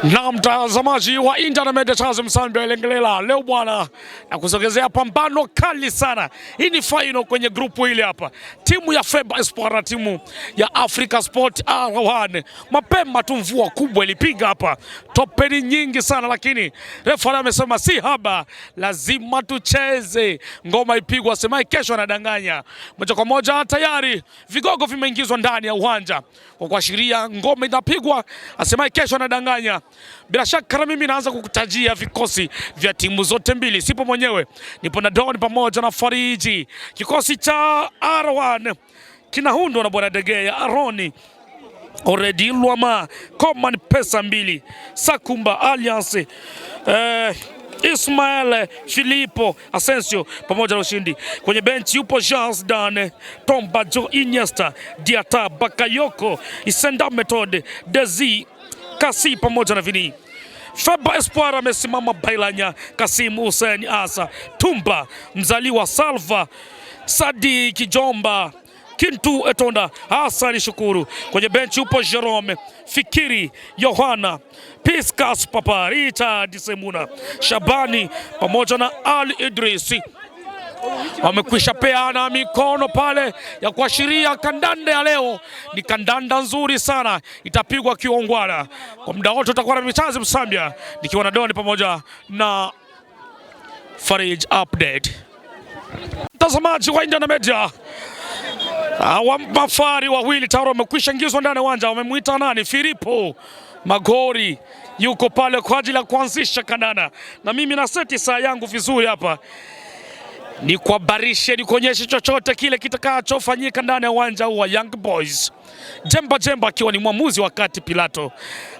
Na mtazamaji wa Internet Media Chazo Msambia Lengelela leo bwana na kusogezea pambano kali sana. Hii ni final kwenye grupu hili hapa. Timu ya FEB Espoir na timu ya Africa Sport R1. Mapema tu mvua kubwa ilipiga hapa. Topeni nyingi sana lakini refa amesema si haba, lazima tucheze. Ngoma ipigwa, sema kesho anadanganya. Moja kwa moja tayari vigogo vimeingizwa ndani ya uwanja. Kwa kuashiria ngoma inapigwa, asema kesho anadanganya. Bila shaka mimi naanza kukutajia vikosi vya timu zote mbili. Sipo mwenyewe, nipo na Don pamoja na Fariji. Kikosi cha R1 kinaundwa na bwana Degea, Aroni, Oredi Luama, Common Pesa mbili, Sakumba Alliance, Ismael Filipo Asensio pamoja na ushindi. Kwenye benchi yupo Charles Dan, Tomba Jo Iniesta, Diata Bakayoko, Isenda Methode, Dezi Kasi pamoja na Vini. FEB Espoir amesimama Bailanya, Kasim Hussein Asa, Tumba mzaliwa Salva, Sadi Kijomba, Kintu Etonda, Hassan Shukuru. Kwenye benchi upo Jerome, Fikiri, Yohana, Piscas Papa, Richard Semuna, Shabani pamoja na Ali Idrisi. Wamekwisha peana mikono pale ya kuashiria kandanda ya leo ni kandanda nzuri sana, itapigwa kiongwana. Kwa muda wote tutakuwa na michazi Msambia nikiwa na Doni pamoja na Farij update. Mtazamaji wa Internet Media, mafari wawili tayari wamekwisha ingizwa ndani ya uwanja. Wamemuita nani? Filipo Magori yuko pale kwa ajili ya kuanzisha kandanda, na mimi na seti saa yangu vizuri hapa ni kuhabarishe, ni kuonyesha chochote kile kitakachofanyika ndani ya uwanja wa Young Boys. Jemba akiwa ni mwamuzi, wakati Pilato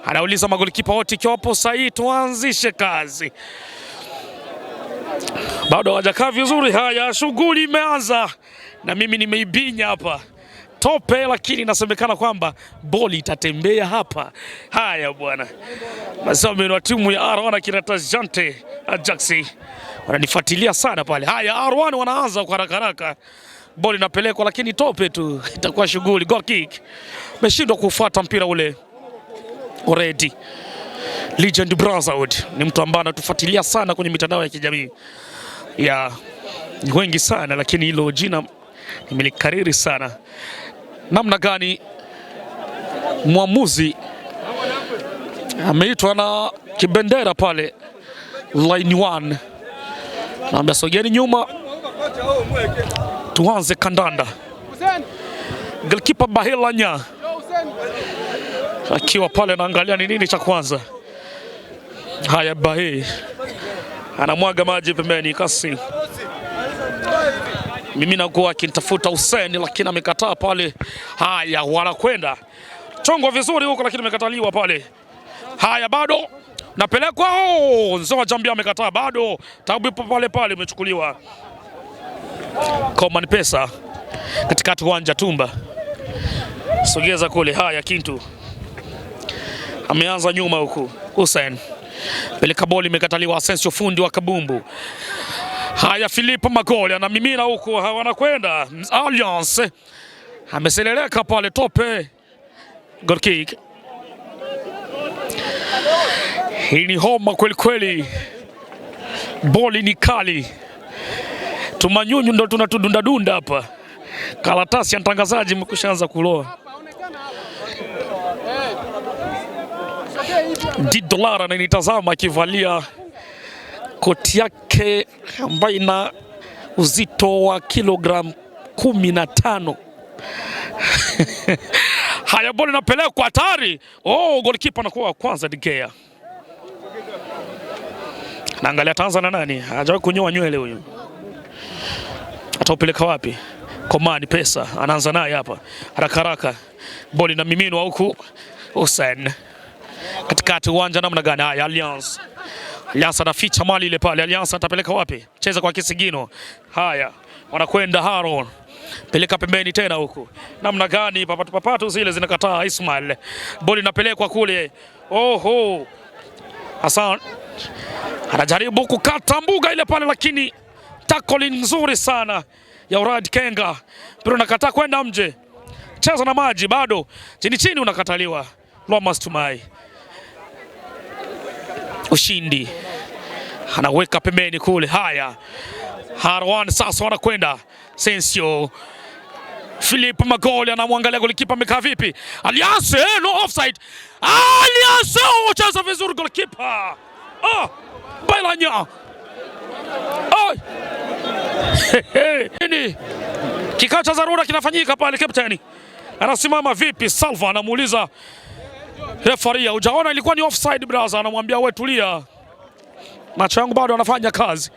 anauliza magolikipa wote ikiwa wapo sahihi tuanzishe kazi. Bado hawajakaa vizuri. Haya, shughuli imeanza na mimi nimeibinya hapa tope, lakini inasemekana kwamba boli itatembea hapa. Haya bwana, mazao wa timu ya R1 kinata Jante Ajaxi wananifuatilia sana pale. Haya, R1 wanaanza kwa haraka, boli inapelekwa lakini tope tu, itakuwa shughuli. Goal kick, meshindwa kufuata mpira ule. Already Legend Brotherhood ni mtu ambaye anatufuatilia sana kwenye mitandao ya kijamii ya wengi sana, lakini hilo jina nimelikariri sana. Namna gani mwamuzi ameitwa na kibendera pale line 1, naambia sogeni nyuma tuanze kandanda. Goalkeeper Bahilanya akiwa pale naangalia ni nini cha kwanza. Haya, Bahi anamwaga maji pembeni. Kasi mimi nakuwa akinitafuta Hussein lakini amekataa pale. Haya, wanakwenda chongo vizuri huko lakini amekataliwa pale. Haya, bado napelekwa. Nzoa Jambia amekataa, bado tabu ipo pale imechukuliwa. Common Pesa katikati uwanja, Tumba sogeza kule. Haya, Kintu ameanza nyuma huku, Hussein peleka boli imekataliwa. Asensio fundi wa kabumbu. Haya, Filipo Magoli anamimina huku, wanakwenda Alliance ameseleleka pale, tope. Goal kick. Hii ni homa kweli kweli, boli ni kali, tumanyunyu ndo tunatudunda hapa. Karatasi ya mtangazaji mkushaanza kuloa. $10 na nitazama akivalia koti yake ambayo ina uzito wa kilogram 15. Haya, boli napelekwa hatari. Goalkeeper anakuwa kwanza Degea. Naangalia Tanzania nani? Hajawahi kunyoa nywele huyu. Ataupeleka wapi? Common Pesa anaanza naye hapa. Haraka. Boli na miminwa huku. Hussein katikati uwanja, namna gani? Haya, Alliance anaficha mali ile pale. Alliance atapeleka wapi? Cheza kwa Kisigino. Haya, wanakwenda Haron, peleka pembeni tena huku, namna gani? Papatu zile zinakataa. Ismail, boli napelekwa kule. Hassan anajaribu kukata mbuga ile pale, lakini tackling nzuri sana ya Urad Kenga, pero nakataa kwenda mje. Cheza na maji, bado chini unakataliwa. Lomas Tumai Ushindi anaweka pembeni kule. Haya, R1 sasa wanakwenda. Asensio, Philippe Magoli anamwangalia golikipa amekaa vipi. Alliance, no offside. Alliance cheza vizuri golikipa. Bailanya. Nini? Kikao cha dharura kinafanyika pale, kapteni anasimama vipi? Salva anamuuliza referee, hujaona ilikuwa ni offside brother? Anamwambia wewe tulia, macho yangu bado anafanya kazi.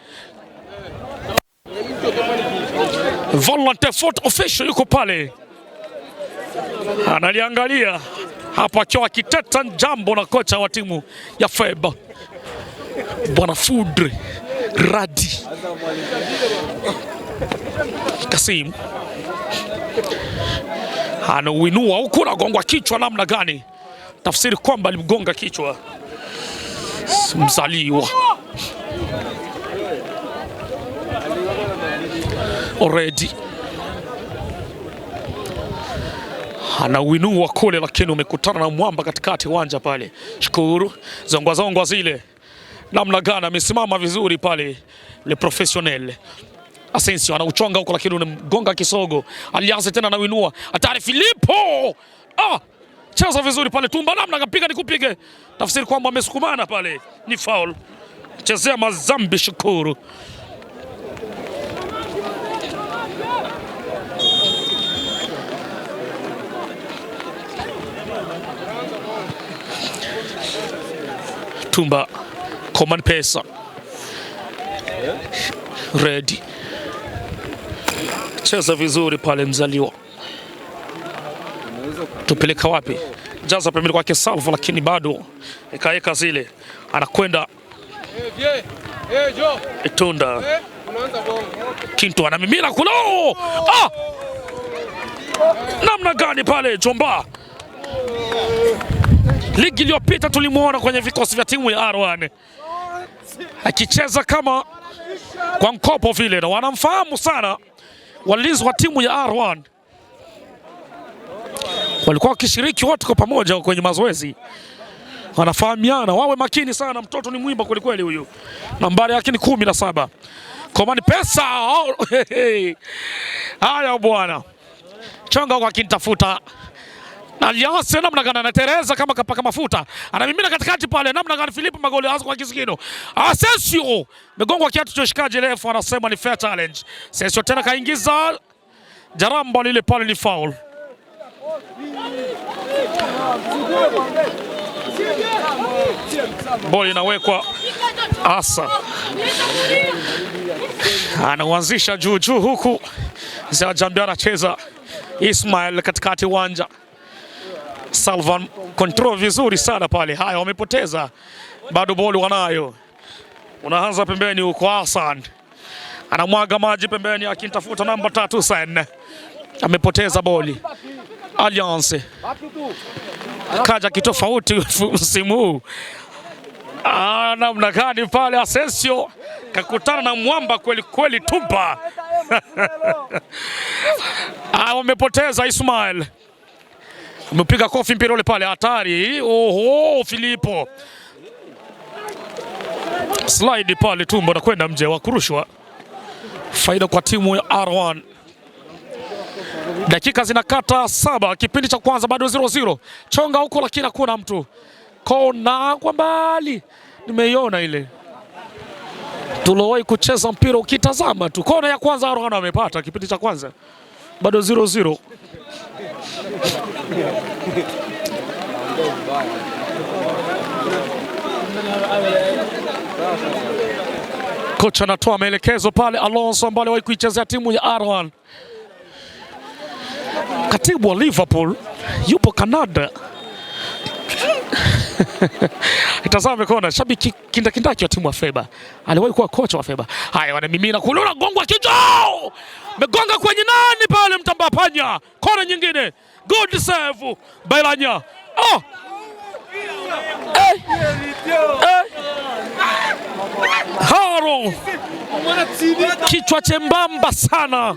Volante foot official yuko pale analiangalia hapa akiwa kiteta jambo na kocha wa timu ya FEB Bwana Fudre Radi Kasim. Anauinua huku, anagongwa kichwa namna gani? Tafsiri kwamba alimgonga kichwa mzaliwa. Already anauinua kule, lakini umekutana na mwamba katikati uwanja pale. Shukuru zongwa zile namna gani, amesimama vizuri pale le professionnel. Asensio anauchonga huko, lakini unamgonga kisogo. Alianza tena anauinua, hatari Filippo. Cheza vizuri pale Tumba, namna kapiga nikupige. Tafsiri kwamba amesukumana pale, ni foul. Chezea mazambi Shukuru. Tumba, Coman pesa. Ready. Cheza vizuri pale mzaliwa. Tupeleka wapi? Jaza pembeni kwake Salvo, lakini bado ikaeka zile. Anakwenda Itunda. Kinto anamimina kule. Namna gani pale Jomba? Ligi iliyopita tulimuona kwenye vikosi vya timu ya R1 akicheza kama kwa mkopo vile, na wanamfahamu sana walinzi wa timu ya R1. Walikuwa wakishiriki wote kwa pamoja kwenye mazoezi, wanafahamiana. Wawe makini sana, mtoto ni mwimba kweli kweli huyu. Nambari yake ni 17. Coman pesa. Haya bwana, chonga kwa kintafuta Alliance, namna gani anatereza kama kapaka mafuta, anamimina katikati pale, namna gani Philippe Magoli hazo kwa kisigino. Asensio megongwa kiatu cha shikaji, refu anasema ni fair challenge. Asensio tena kaingiza jaramba lile pale, ni foul. Boli inawekwa Asa, anaanzisha juu huku Zajambia anacheza Ismail katikati uwanja. Salvan control vizuri sana pale. Haya, wamepoteza bado, boli wanayo. Unaanza pembeni huko, Hassan anamwaga maji pembeni akintafuta namba 3 Sen. Amepoteza boli. Alliance kaja kitofauti msimu huu. Namna gani pale Asensio kakutana na mwamba kweli kweli Tumba. Wamepoteza. Ismail amepiga kofi mpira ule pale, hatari. Filippo slide pale, Tumba na kwenda mje wa kurushwa. Faida kwa timu ya R1. Dakika zinakata 7, kipindi cha kwanza bado 0-0. Chonga huko, lakini hakuna mtu. Kona kwa mbali, nimeiona ile. Tulowahi kucheza mpira ukitazama tu. Kona ya kwanza R1 amepata kipindi cha kwanza, bado 0-0. Kocha anatoa maelekezo pale. Alonso ambaye aliwahi kuichezea timu ya R1. Katibu wa Liverpool yupo Canada. Itazame kona, shabiki kindakindaki wa timu ya FEB. Aliwahi kuwa kocha wa FEB. Haya, wanamimina kule, gongwa kichwa. Megonga kwenye nani pale, Mtamba Panya. Kona nyingine. Good save Bailanya. Haro kichwa chembamba sana.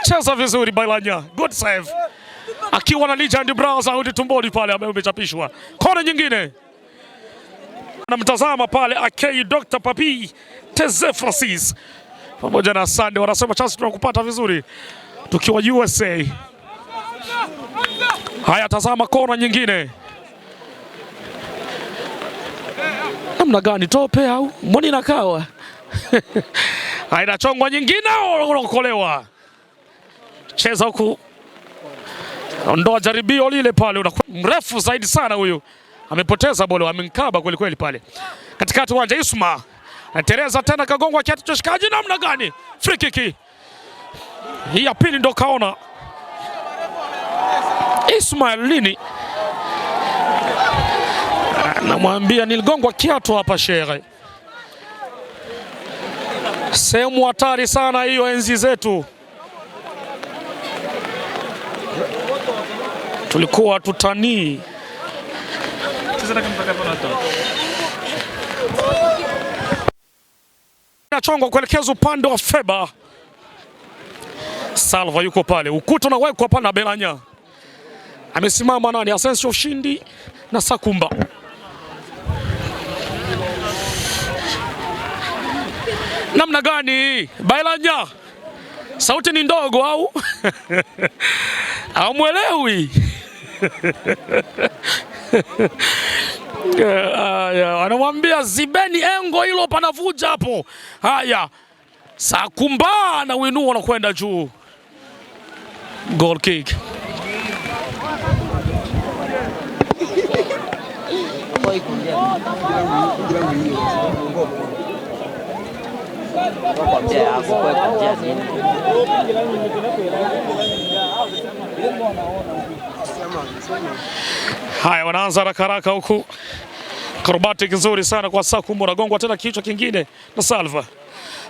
Cheza vizuri Bailanya. Good save. Akiwa na Legend Brazza au tumboni pale ambaye umechapishwa. Kona nyingine. Namtazama pale Akei Dr. Papi Teze Francis pamoja na Sande wanasema chance tunakupata vizuri tukiwa USA. Haya, tazama kona nyingine. Namna gani tope au mbona inakawa? Haina chongwa nyingine unakolewa. Cheza huku. Ondoa jaribio lile pale, unakuwa mrefu zaidi sana huyu. Amepoteza bolo, amemkaba kweli kweli pale. Katikati uwanja Isma. Na Teresa tena kagongwa kiatu cha shikaji namna gani? Free kick. Hii ya pili ndo kaona. Ismail lini? Namwambia niligongwa kiatu hapa shehe. Sehemu hatari sana hiyo enzi zetu. Tulikuwa tutanii. Nachongwa kuelekeza upande wa Feba. Salva yuko pale. Ukuta unawekwa hapa na Belanya. Amesimama nani? Asensio Ushindi na Sakumba. Namna gani? Belanya. Sauti ni ndogo au? Hamwelewi. Anamwambia zibeni engo hilo panavuja hapo. Haya. Sakumba na Winu wanakwenda juu. Goal kick. Haya, wanaanza haraka huku. Acrobatic nzuri sana kwa Sakumba, nagongwa tena kichwa kingine na Salva.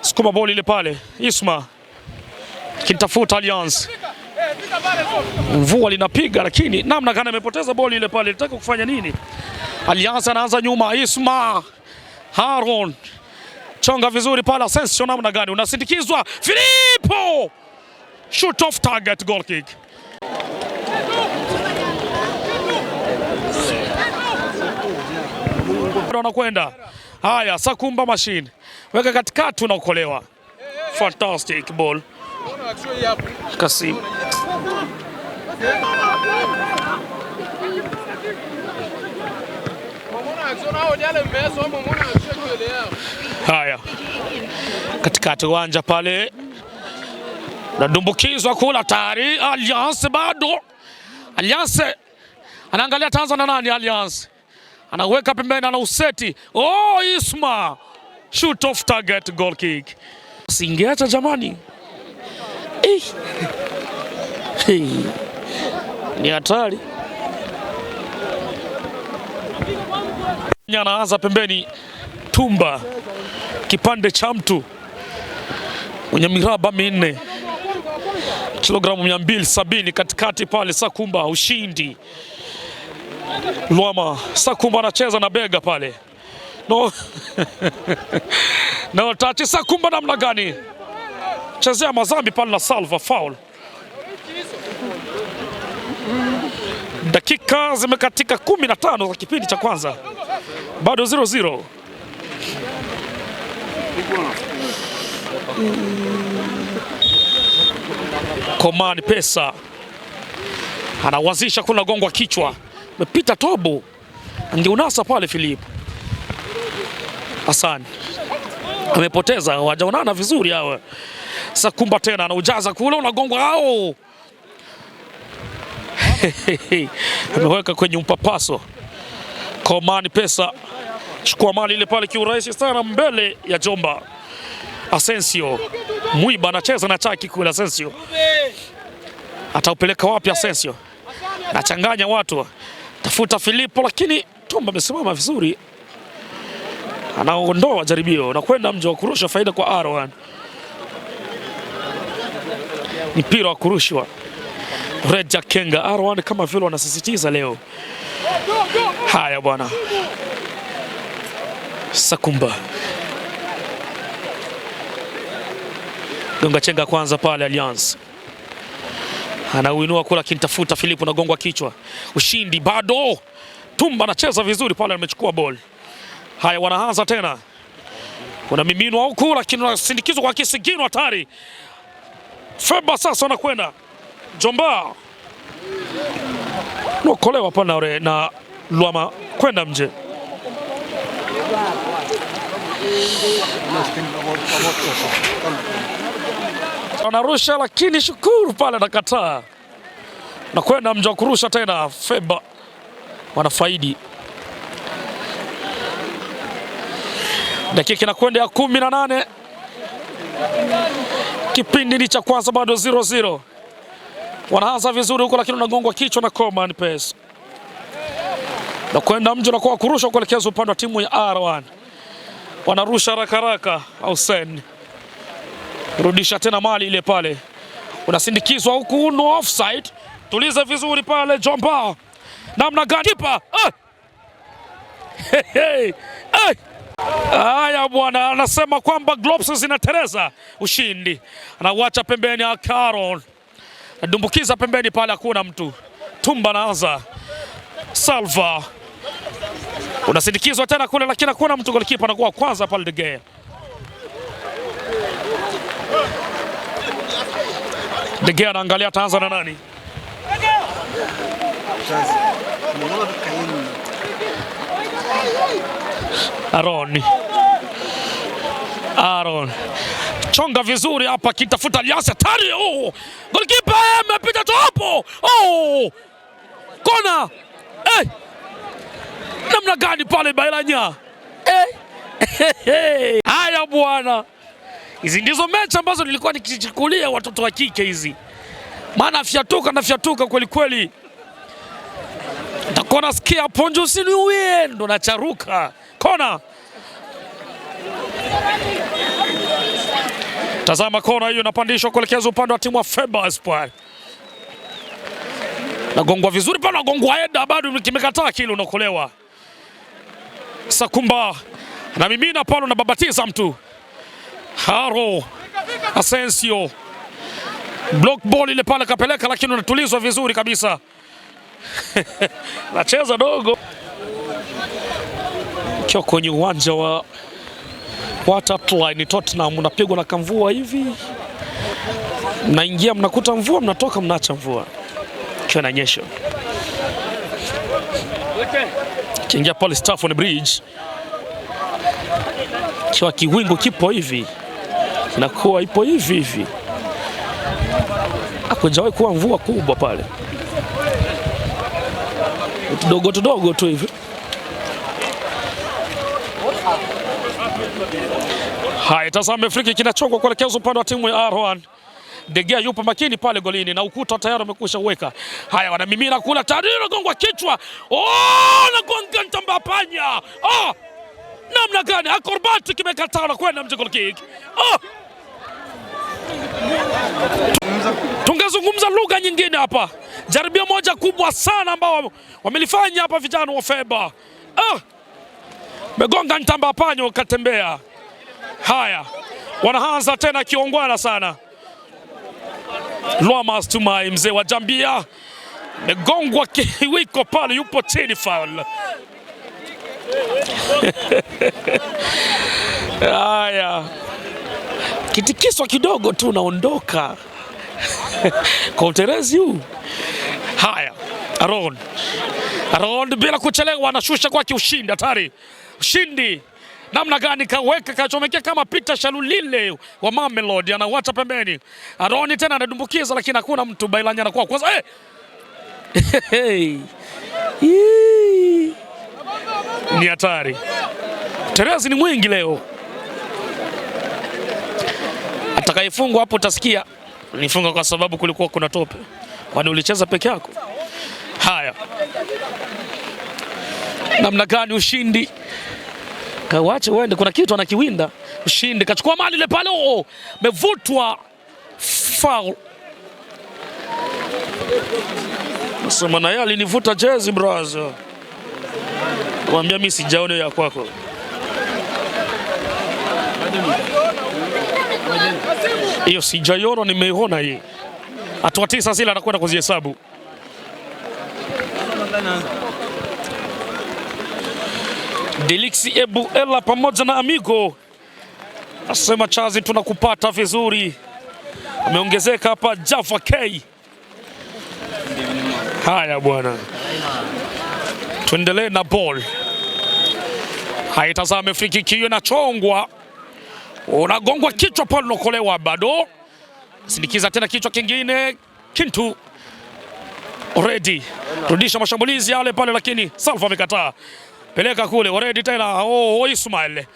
Sukuma boli ile pale. Isma kintafuta Alliance. Mvua linapiga lakini namna gani amepoteza boli ile pale. Litaka kufanya nini? Alliance anaanza nyuma. Isma Haron chonga vizuri pale. Asensio namna gani? Unasindikizwa. Filippo shoot off target, goal kick. Anakwenda. Haya, Sakumba machine. Weka katikati unaokolewa. Fantastic ball. Kasim. Haya. Katikati uwanja pale. Nadumbukizwa kula tayari. Alliance bado. Alliance anaangalia Tanzania nani Alliance. Anaweka pembeni na useti. Oh, Isma. Shoot off target, goal kick. Singeacha jamani. Ni hatari. Anaanza pembeni Tumba. Kipande cha mtu mwenye miraba minne. Kilogramu 270 katikati pale Sakumba Ushindi. Luama Sakumba anacheza na bega pale. No. No touch. Sakumba namna gani? Chezea mazambi pale na Salva, foul. Dakika zimekatika 15 za kipindi cha kwanza. Bado 0-0. Komani Pesa anawazisha kuna gongwa kichwa. Mepita Tobo. Angeunasa pale Philippe. Hassan amepoteza, wajaonana vizuri hawa. Sakumba tena anaujaza kule, unagongwa hao. Ameweka kwenye mpapaso. Komani Pesa chukua mali ile pale kiurahisi sana mbele ya Jomba. Asensio Mwiba anacheza na chaki kule. Asensio ataupeleka wapi? Asensio anachanganya watu, tafuta Filippo lakini Tumba amesimama vizuri. Anaondoa jaribio na kwenda mje wa kurusha, faida kwa Arwan. Ni mpira wa kurushwa. Reja Kenga Arwan kama vile wanasisitiza leo. Haya bwana. Sakumba gonga chenga kwanza pale Alliance. Anauinua kula kintafuta Filippo na gongwa kichwa. Ushindi bado. Tumba anacheza vizuri pale, amechukua ball. Haya, wanaanza tena. Kuna miminwa huku lakini unasindikizwa kwa kisigino hatari. Feba sasa wanakwenda. Jomba. Nokolewa pana na Luama kwenda nje. Anarusha lakini Shukuru pale anakataa. Na kwenda mja kurusha tena Feba. Wanafaidi. Dakika inakwenda ya 18. Kipindi ni cha kwanza bado 0-0. Wanaanza vizuri huko lakini unagongwa kichwa na Command Pace. Na kwenda mja na kwa kurusha kuelekea upande wa timu ya R1. Wanarusha haraka Hussein. Rudisha tena mali ile pale. Unasindikizwa huku no offside. Tuliza vizuri pale Jomba. Namna gani kipa? Haya bwana, anasema kwamba Globes zinatereza ushindi. Anauacha pembeni ya Caron. Dumbukiza pembeni pale hakuna mtu. Tumba naanza. Salva. Unasindikizwa tena kule lakini hakuna mtu, golikipa anakuwa kwanza pale De Gea. De Gea anaangalia ataanza na nani? Aaron. Chonga vizuri hapa kitafuta Aliasa tari. Golikipa amepita tu hapo. Kona. Namna gani pale Bailanya? Haya bwana. Hizi ndizo mechi ambazo nilikuwa nikichukulia watoto wa kike hizi. Maana afyatuka kweli kweli. Takona sikia ponjo sini uendo na charuka. Kona. Tazama kona hiyo inapandishwa kuelekea upande wa timu wa Feba Espoir. Nagongwa vizuri pale, nagongwa heda bado kimekataa kile unakolewa. Sakumba na mimina pale na babatiza mtu. Haro Asensio. Block ball ile pale kapeleka lakini unatulizwa vizuri kabisa. Nacheza dogo. Kio kwenye uwanja wa Waterline Tottenham, unapigwa na kamvua hivi. Mnaingia mnakuta mvua, mnatoka mnaacha mvua. Kio na nyesho. Kiingia pale Stafford Bridge. Kio kiwingu kipo hivi. Inakuwa ipo hivi. Hakujawahi kuwa mvua kubwa pale. Tudogo tu hivi. Haya, tazama friki kinachongwa kuelekea upande wa timu ya R1. De Gea yupo makini pale golini na ukuta tayari umekwisha uweka. Haya, wanamimina kula tadiro gongwa kichwa. Na gonga Ntamba panya. Namna gani? Akorbati kimekataa na kwenda mje goal kick. Tungezungumza lugha nyingine hapa. Jaribio moja kubwa sana ambao wamelifanya hapa vijana wa Feba. Megonga Ntamba panyo katembea. Haya, wanaanza tena kiongwana sana. Luama Stumai mzee wa Jambia. Megongwa kiwiko pale, yupo chini foul. Haya. Kitikiswa kidogo tu naondoka. Kwa uterezi huu. Haya, Aaron bila kuchelewa anashusha kwa kiushindi hatari. Ushindi. Namna gani kaweka kachomekea kama Peter Shalulile wa Mamelodi, anawacha pembeni. Aaron tena anadumbukiza lakini hakuna mtu. Bailanya anakuwa kwanza. Ni hatari. Terezi ni mwingi leo. Atakayefungwa hapo utasikia nifunga kwa sababu kulikuwa kuna tope. Kwani ulicheza peke yako? Haya. Namna gani ushindi? Kawache uende, kuna kitu anakiwinda. Ushindi kachukua mali ile pale. Mevutwa foul. Nasema na yeye alinivuta jezi brother. Mwambia mimi sijaona ya kwako. Hiyo sijaiona, nimeiona hii. Hatua 9 zile anakwenda kuzihesabu. Delixi Ebu Ela pamoja na Amigo. Nasema Chazi tunakupata vizuri. Ameongezeka hapa Java K. Haya bwana. Tuendelee na ball. Haitazame free kick hiyo inachongwa. Unagongwa kichwa pale unakolewa bado. Sindikiza tena kichwa kingine. Kintu. Already. Rudisha mashambulizi yale pale lakini Salva amekataa. Peleka kule. Already tena. Ismail.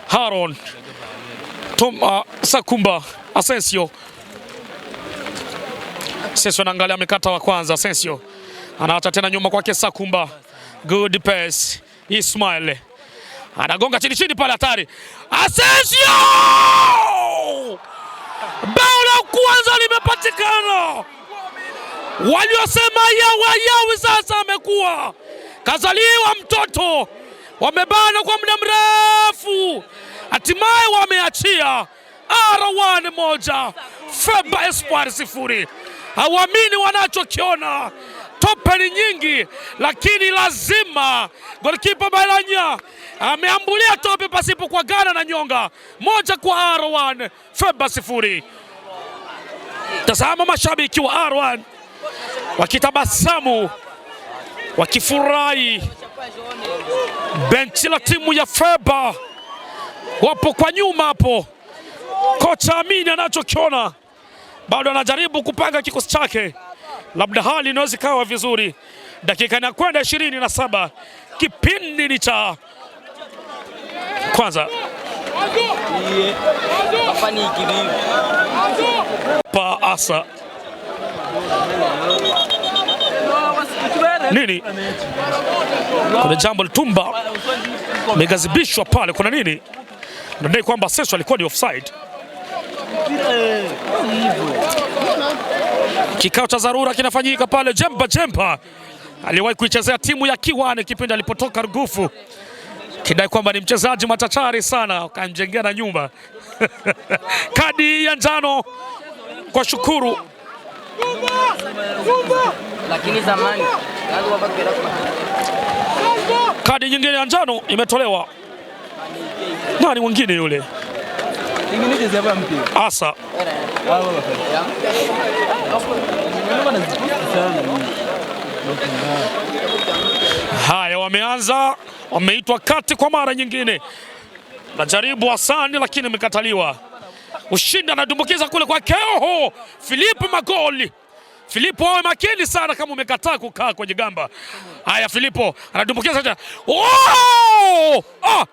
Haron. Sakumba. Asensio. Asensio anaangalia amekata wa kwanza. Asensio. Anaacha tena nyuma kwake Sakumba. Good pass. Ismail. Anagonga chini pale hatari. Asensio! Bao la kwanza limepatikana. Waliosema yawi sasa amekuwa. Kazaliwa mtoto. Wamebana kwa muda mrefu. Hatimaye wameachia. R1 1. Feba Espoir 0. Hawamini wanachokiona. Tope ni nyingi lakini lazima. Golikipa Bailanya ameambulia tope pasipo kwa gana na nyonga. 1 kwa R1 Feba 0. Tazama mashabiki wa R1 wakitabasamu wakifurahi. Benchi la timu ya Feba wapo kwa nyuma hapo. Kocha Amini anachokiona bado anajaribu kupanga kikosi chake. Labda hali inaweza kawa vizuri. Dakika inakwenda 27. Kipindi ni cha kwanza. Pa asa. Nini? Kuna jambo Tumba megazibishwa pale. Kuna nini? Nadai kwamba Seso alikuwa ni offside. Kikao cha dharura kinafanyika pale. Jemba aliwahi kuichezea timu ya Kiwane kipindi alipotoka Rugufu. Kidai kwamba ni mchezaji matachari sana, akamjengea na nyumba. Kadi ya njano kwa Shukuru. Lakini zamani kadi nyingine ya njano imetolewa. Nani mwingine yule? Asa. Haya wameanza, wameitwa kati kwa mara nyingine. Najaribu Hasani lakini imekataliwa. Ushindi anadumbukiza kule kwa Keoho. Filipo Magoli. Filipo awe makini sana kama umekataa kukaa kwenye gamba. Haya Filipo anadumbukiza. Oh! Ah!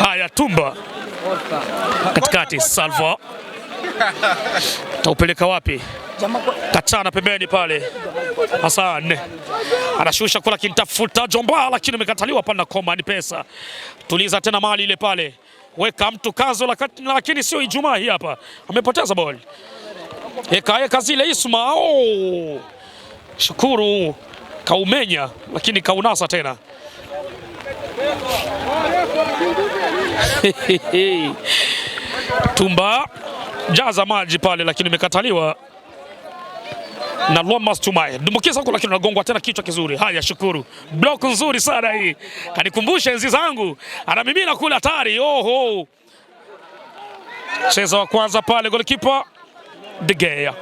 Haya Tumba katikati. Salva taupeleka wapi? Kachana pembeni pale. Hassan anashusha kula kintafuta Jomba lakini imekataliwa pana koma ni pesa. Tuliza tena mali ile pale. Weka mtu kazo lakini sio Ijumaa hii hapa. Amepoteza ball. Eka zile Isma. Oh! Shukuru kaumenya lakini kaunasa tena. Tumba jaza maji pale lakini imekataliwa na Lomas Tumai. Dumbukiza huko lakini unagongwa tena kichwa kizuri. Haya Shukuru. Block nzuri sana hii. Kanikumbusha enzi zangu. Anamimina kule hatari. Oho. Cheza wa kwanza pale golikipa De Gea.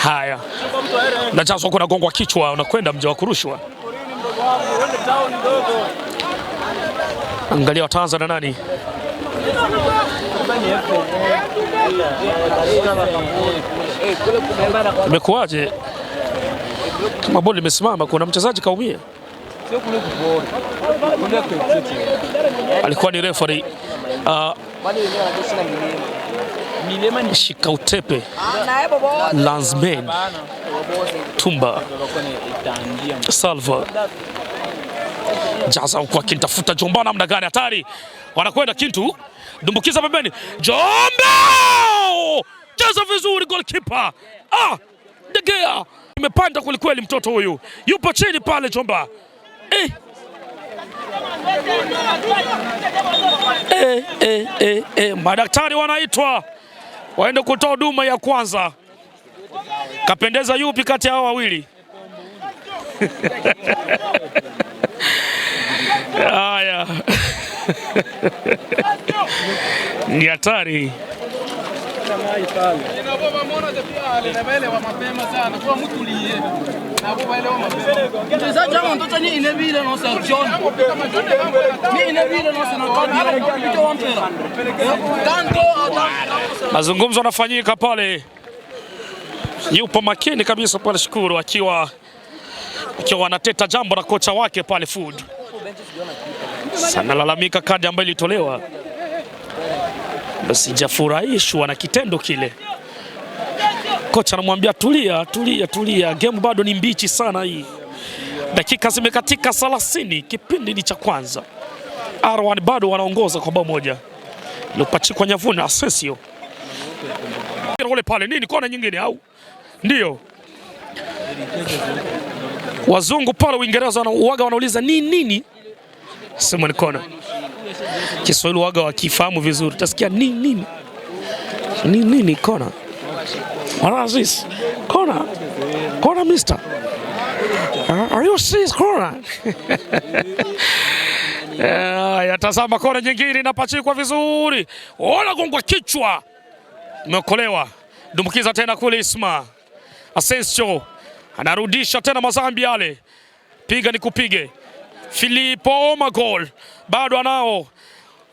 Haya. Najazwa kuna gongwa kichwa unakwenda mja wa kurushwa. Angalia wataanza na nani? Imekuwaje? Kama boli imesimama kuna mchezaji kaumia. Alikuwa ni referee. Shikautepe Lanzman Tumba Salva jaza huko akintafuta Jomba namna gani hatari. Wanakwenda Kintu dumbukiza pembeni. Jomba! Jaza vizuri goalkeeper. De Gea imepanda kweli mtoto huyu. Yupo chini pale Jomba. Madaktari wanaitwa waende kutoa huduma ya kwanza. Kapendeza yupi kati ya hao wawili? Haya. Ni hatari. Mazungumzo yanafanyika pale. Yupo makini kabisa pale Shukuru akiwa anateta jambo na kocha wake pale Food. Sana lalamika kadi ambayo ilitolewa. Basi sijafurahishwa na kitendo kile. Kocha anamwambia tulia. Game bado ni mbichi sana hii. Dakika zimekatika 30, kipindi ni cha kwanza. R1 bado wanaongoza kwa bao moja. Lopachikwa nyavuni Asensio. Ule pale nini kona nyingine au? Ndio. Wazungu pale Uingereza wanauliza nini? Sema ni kona. Kiswahili waga wakifahamu vizuri. Utasikia nini kona. What is this? Kona mister. Are you serious kona? Yatazama kona nyingine inapachikwa vizuri. Ona gongwa kichwa. Imeokolewa. Dumbukiza tena kule Isma. Asensio anarudisha tena Mazambi yale. Piga ni kupige. Filippo Magol bado anao.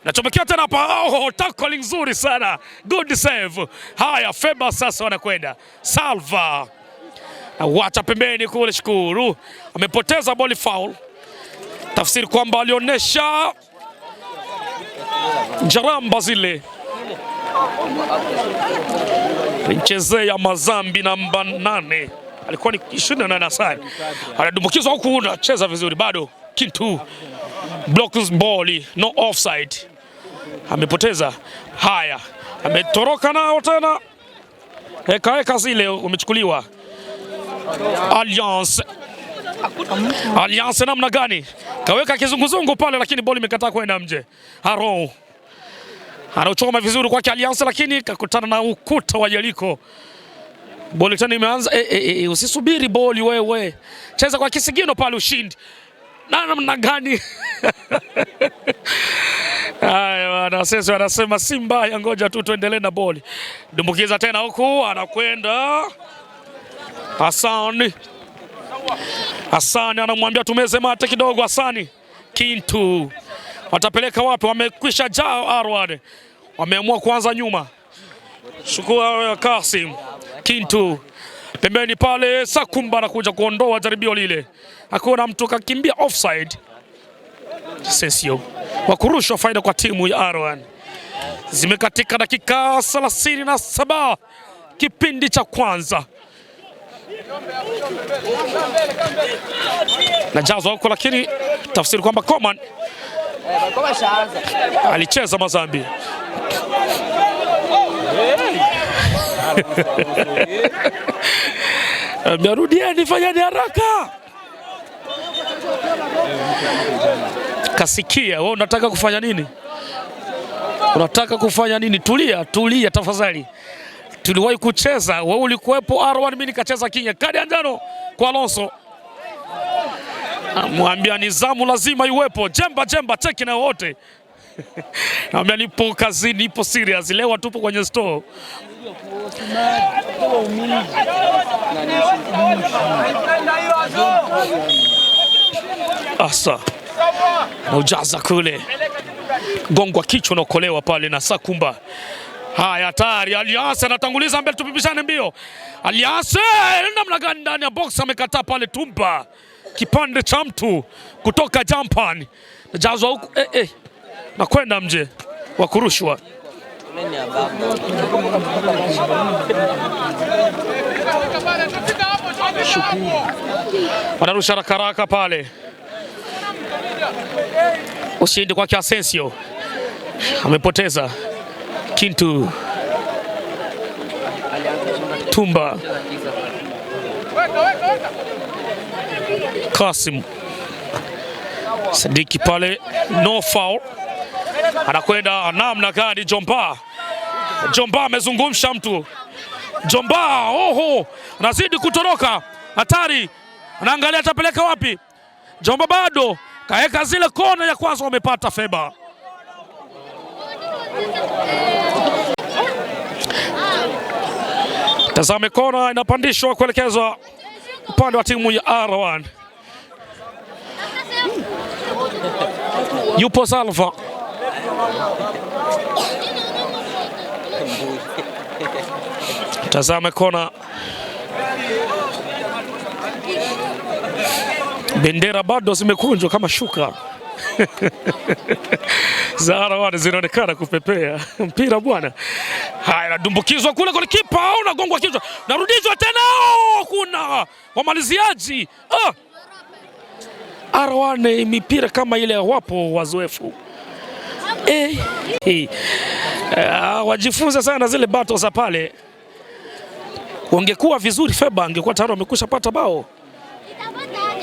Nachomekea tena hapa. Tackling nzuri sana. Good save. Haya Feba sasa wanakwenda. Salva. Wacha pembeni kule Shukuru. Amepoteza ball foul. Tafsiri kwamba alionyesha jaramba zile. Mchezea Mazambi namba 8. Alikuwa ni 28 sana. Anadumbukizwa huku anacheza vizuri bado. Kintu. Blocks ball, no offside. Amepoteza. Haya. Ametoroka nao tena. Heka zile umechukuliwa. Alliance namna gani? Kaweka kizunguzungu pale lakini ball imekataa kwenda nje. Haro. Anachoma vizuri kwake Alliance lakini kakutana na ukuta wa Jeriko. Boli tena imeanza. Usisubiri boli wewe. Cheza kwa kisigino pale ushindi. Namna gani? Haya bwana, sasa wanasema Simba ya ngoja tu tuendelee na boli. Dumbukiza tena huku anakwenda. Hasani anamwambia tumeze mate kidogo Hasani. Kintu. Watapeleka wapi? Wamekwisha jao Arwad. Wameamua kuanza nyuma. Shukuru Kasim. Kintu. Pembeni pale Sakumba anakuja kuondoa jaribio lile. Hakuna mtu kakimbia offside. Sensio. Wakurushwa faida kwa timu ya Arwan. Zimekatika dakika 37 kipindi cha kwanza. Najazwa huko lakini tafsiri kwamba Coman alicheza Mazambi. Mnarudieni, fanyeni haraka. Kasikia, wewe unataka kufanya nini? Tulia tafadhali. Tuliwahi kucheza, wewe ulikuwepo R1, mimi nikacheza Kinya. Kadi ya njano kwa Alonso. Mwambia nizamu lazima iwepo. Jemba cheki na wote. Mwambia nipo kazini, nipo serious. Leo tupo kwenye store. Asa. Na ujaza kule. Gongwa kichwa na kolewa pale na Sakumba. Haya hatari, Alliance anatanguliza mbele, tupibishane mbio. Alliance namna gani ndani ya box amekataa pale Tumba. Kipande cha mtu kutoka Japan. Najazwa huku na kwenda mje wa kurushwa. Wanarusha rakaraka pale. Ushindi kwa Asensio. Amepoteza. Kintu. Tumba. Kasim. Sadiki pale, no foul. Anakwenda namna gani Jomba? Jomba amezungumsha mtu. Jomba, oho, anazidi kutoroka. Hatari. Anaangalia atapeleka wapi? Jomba bado kaeka zile kona ya kwanza, wamepata Feba. Tazame kona inapandishwa kuelekezwa upande wa timu ya R1. Yupo Salva. Tazame kona. Bendera bado zimekunjwa kama shuka. Zara wana zinaonekana kupepea. Mpira bwana. Haya, nadumbukizwa kule kwa kipa, unagongwa kichwa. Narudishwa tena. Kuna wamaliziaji. R1 mipira kama ile wapo wazoefu. Wajifunze sana zile battles za pale. Wangekuwa vizuri Feba angekuwa tayari wamekusha pata bao.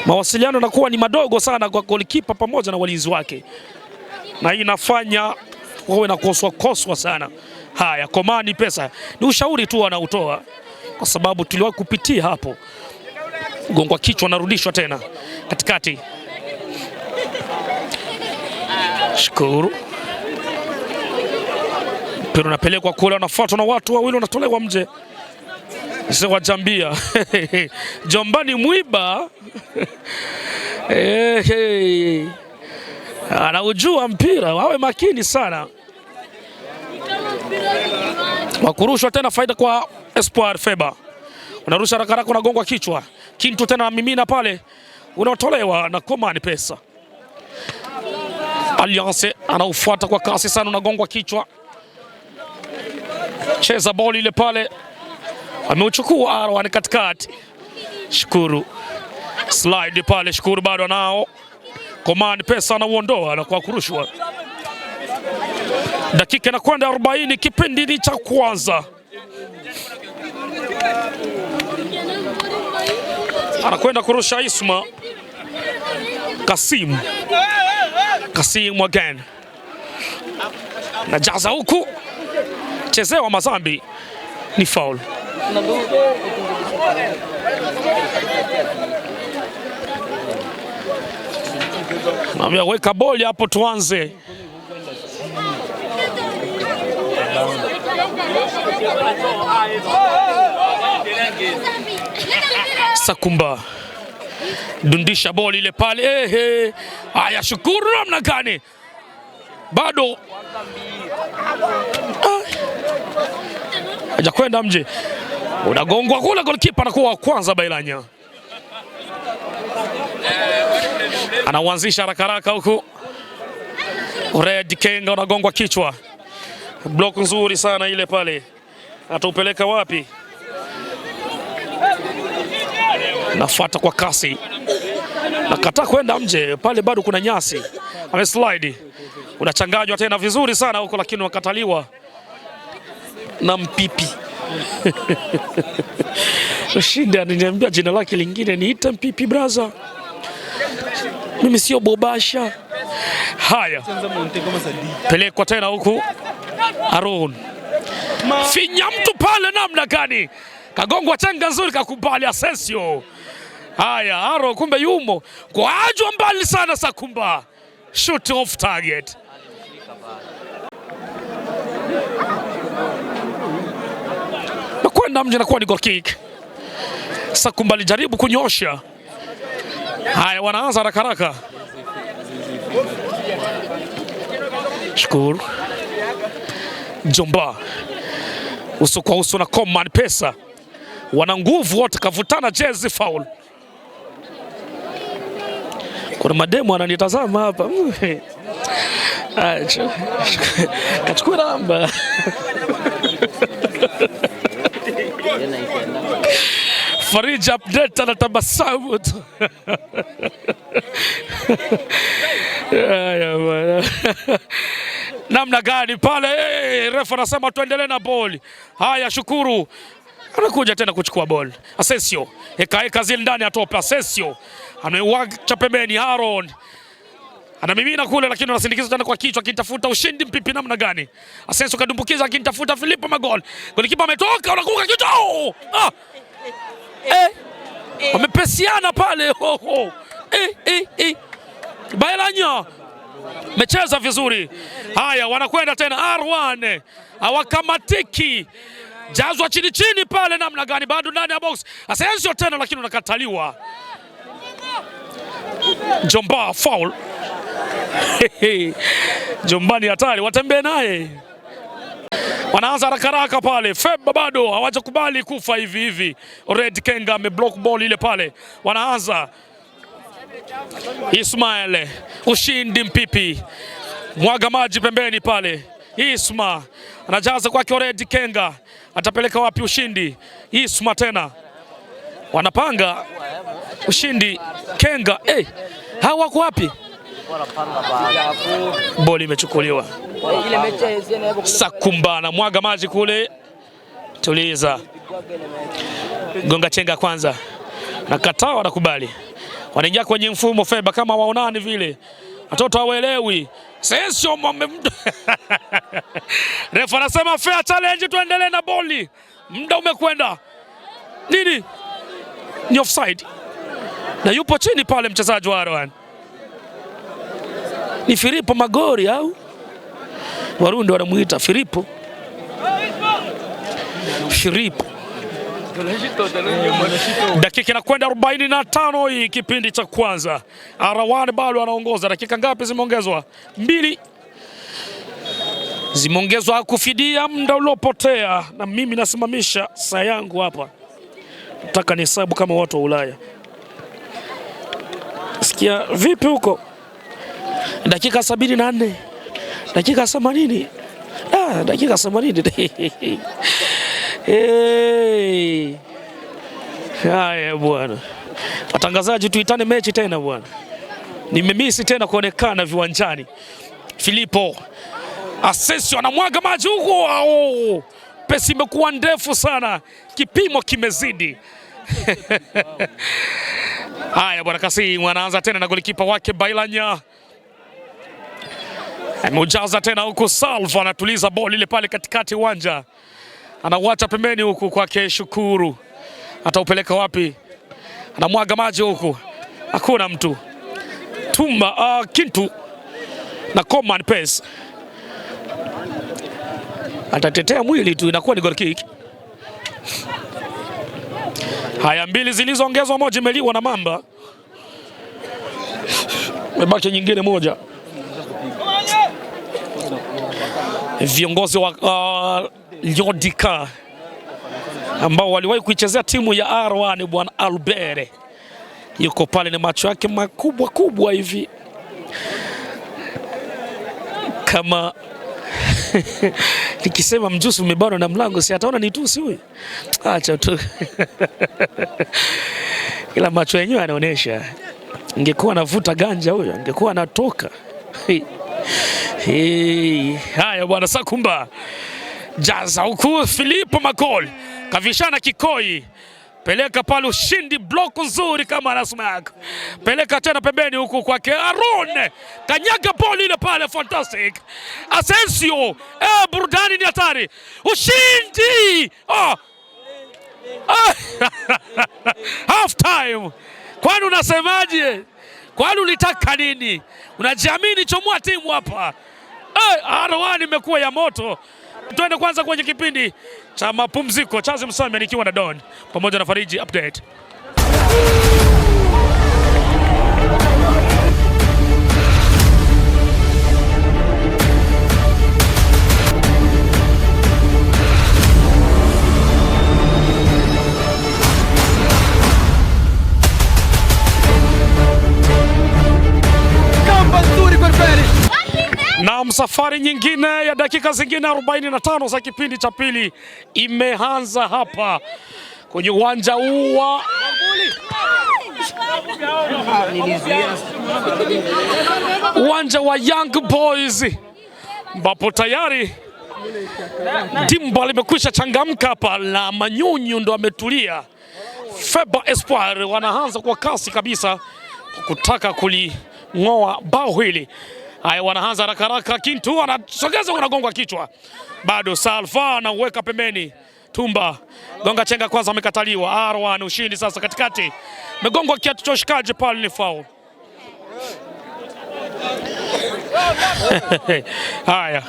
Mawasiliano yanakuwa ni madogo sana kwa golikipa pamoja na walinzi wake, na inafanya wawe na koswa sana. Haya, Komani Pesa ni ushauri tu anautoa, kwa sababu tuliwahi kupitia hapo. Gongwa kichwa, narudishwa tena katikati. Shukuru mpira unapelekwa kule, unafuatwa na watu wawili, wanatolewa mje. Sewa Jambia. Jombani mwiba. Anaujua mpira, wawe makini sana. Wakurushwa tena, faida kwa Espoir Feba. Unarusha haraka, unagongwa kichwa. Kintu tena mimina pale, unaotolewa na Komani Pesa. Alliance anaufuata kwa kasi sana, unagongwa kichwa. Cheza boli ile pale. Ameuchukua R1 katikati. Shukuru. Slide pale, Shukuru bado nao. Komani Pesa anauondoa na kwa kurushwa. Dakika inakwenda 40 kipindi cha kwanza. Anakwenda kurusha Isma. Kasim again. Na jaza huku. Chezewa Mazambi. Ni foul. Namia weka boli hapo tuanze. Sakumba dundisha boli ile pale. Haya, Shukuru namna gani? Bado haja kwenda mje. Unagongwa kule, golikipa anakuwa wa kwanza Bailanya. Anaanzisha haraka huku. Red Kenga unagongwa kichwa. Block nzuri sana ile pale. Ataupeleka wapi? Nafuata kwa kasi. Nakataa kwenda mje, pale bado kuna nyasi. Ameslide. Unachanganywa tena vizuri sana huko, lakini wakataliwa na Mpipi. Shida ananiambia jina lake lingine niita Mpipi brother. Mimi sio Bobasha. Haya. Pelekwa tena huku. Aron. Finya mtu pale namna gani? Kagongwa chenga nzuri, kakubali Asensio. Haya, Aro kumbe yumo. Kwa ajwa mbali sana Sakumba. Shoot off target. Nakwenda mje na kuwa ni goal kick. Sakumba alijaribu kunyosha. Haya, wanaanza haraka. Shukuru. Jomba. Uso kwa uso na Komani Pesa. Wana nguvu wote, kavutana jezi, foul. Kuna mademo ananitazama hapa. Kachukua namba. Farija update anatabasamu tu. Namna gani pale? Refa anasema tuendelee na ball. Haya, Shukuru anakuja tena kuchukua ball. Asensio eka zile ndani, atope. Asensio ameuacha pembeni. Aaron Anamimina kule lakini anasindikiza tena kwa kichwa akitafuta ushindi Mpipi namna gani. Asensio kadumbukiza akitafuta Filipo Magol. Golikipa ametoka unakuka kichwa. Wamepesiana pale. Bailanya mecheza vizuri. Haya wanakwenda tena R1. Hawakamatiki. Jazwa chini chini pale namna gani bado ndani ya box. Asensio tena lakini unakataliwa. Jomba foul. Jombani hatari watembee naye. Wanaanza haraka pale. Feba bado hawajakubali kufa hivi. Red Kenga ameblock ball ile pale. Wanaanza Ismail, ushindi Mpipi. Mwaga maji pembeni pale. Isma anajaza kwake Red Kenga. Atapeleka wapi ushindi? Isma tena. Wanapanga ushindi Kenga. Hawa wako wapi? Boli imechukuliwa. Sakumba mwaga maji kule. Tuliza. Gonga chenga kwanza. Nakataa wanakubali. Wanaingia kwenye mfumo Feba kama waonani vile. Watoto hawaelewi. Asensio refa anasema fair challenge, tuendelee na boli. Muda umekwenda. Nini? Ni offside. Na yupo chini pale mchezaji wa R1. Ni Filipo Magori au? Warundi wanamuita Filipo. Dakika inakwenda 45 hii kipindi cha kwanza. R1 bado anaongoza. Dakika ngapi zimeongezwa? 2. Zimeongezwa kufidia muda uliopotea, na mimi nasimamisha saa yangu hapa. Nataka nihesabu kama watu wa Ulaya. Sikia vipi huko? Dakika 74. Dakika 80. Dakika 80. Haya bwana. Watangazaji tuitane mechi tena bwana. Nimemisi tena kuonekana viwanjani. Filipo Asensio anamwaga maji huko. Pesi imekuwa ndefu sana. Kipimo kimezidi. Haya bwana Kasim anaanza tena na golikipa wake Bailanya. Amejaza tena huko Salva anatuliza boli ile pale katikati uwanja. Anawacha pembeni huku kwake Shukuru. Ataupeleka wapi? Anamwaga maji huku. Hakuna mtu. Tumba Kintu na command pace. Atatetea mwili tu, inakuwa ni goal kick. Haya, 2 zilizoongezwa, moja imeliwa na Mamba. Mebaki nyingine moja. Viongozi wa Lyodika ambao waliwahi kuichezea timu ya R1 bwana Albert yuko pale na macho yake makubwa hivi kama nikisema mjusi umebanwa na mlango si ataona ni tusi huyu. Acha tu. Ila macho yenyewe yanaonyesha. Ingekuwa anavuta ganja huyo, ingekuwa anatoka. Haya bwana Sakumba. Jaza huku Filipo Magol. Kavishana kikoi. Peleka pale ushindi, block nzuri kama anasemaga. Peleka tena pembeni huku kwake Arun. Kanyaga boli ile pale, fantastic. Asensio, burudani ni hatari. Ushindi! Half time. Kwani unasemaje? Kwani ulitaka nini? Unajiamini chomoa timu hapa. R1 imekuwa ya moto. Tuende kwanza kwenye kipindi cha mapumziko. Chazi Msame nikiwa na Don pamoja na Fariji update. Na msafari nyingine ya dakika zingine 45 za kipindi cha pili imeanza hapa kwenye uwanja huu wa Young Boys, ambapo tayari dimba limekwisha changamka hapa la manyunyu ndo ametulia. Feba Espoir wanaanza kwa kasi kabisa kutaka ngoa bao hili. Haya, wanaanza haraka. Kintu anasogeza, unagongwa kichwa. Bado Salva anaweka pembeni. Tumba gonga chenga kwanza, amekataliwa. R1 ushindi sasa katikati. Megongwa kiatu cha ushikaji pale, ni foul. Haya,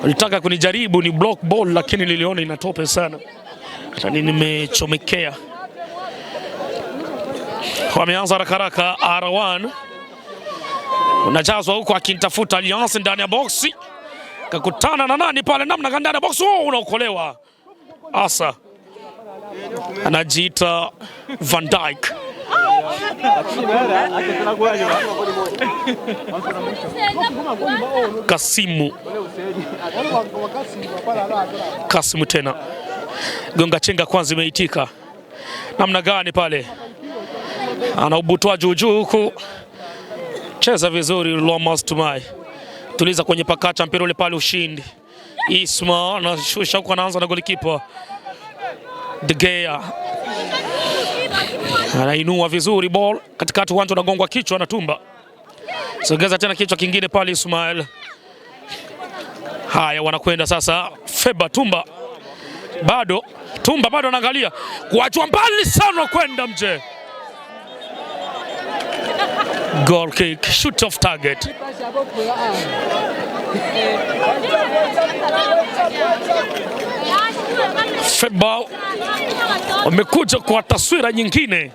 walitaka kunijaribu ni block ball, lakini niliona inatope sana. Tani nimechomekea. Wameanza haraka. R1 unajazwa huko akintafuta Alliance ndani ya boxi. Kakutana na nani pale, namna ndani ya boxi, unaokolewa. Asa anajiita Van Dijk. Kasimu tena. Gonga chenga kwanza imeitika. Namna gani pale? Anaubutua juu huku. Cheza vizuri Lomas Tumai. Tuliza kwenye pakacha mpira ule pale, ushindi. Isma anashusha huko, anaanza na golikipa De Gea. Anainua vizuri ball katikati, uwanja unagongwa kichwa na Tumba. Sogeza tena kichwa kingine pale Ismail. Haya, wanakwenda sasa Feba. Tumba bado anaangalia kuachwa mbali sana, kwenda mje. Goal kick, shoot off target. Feba wamekuja kwa taswira nyingine.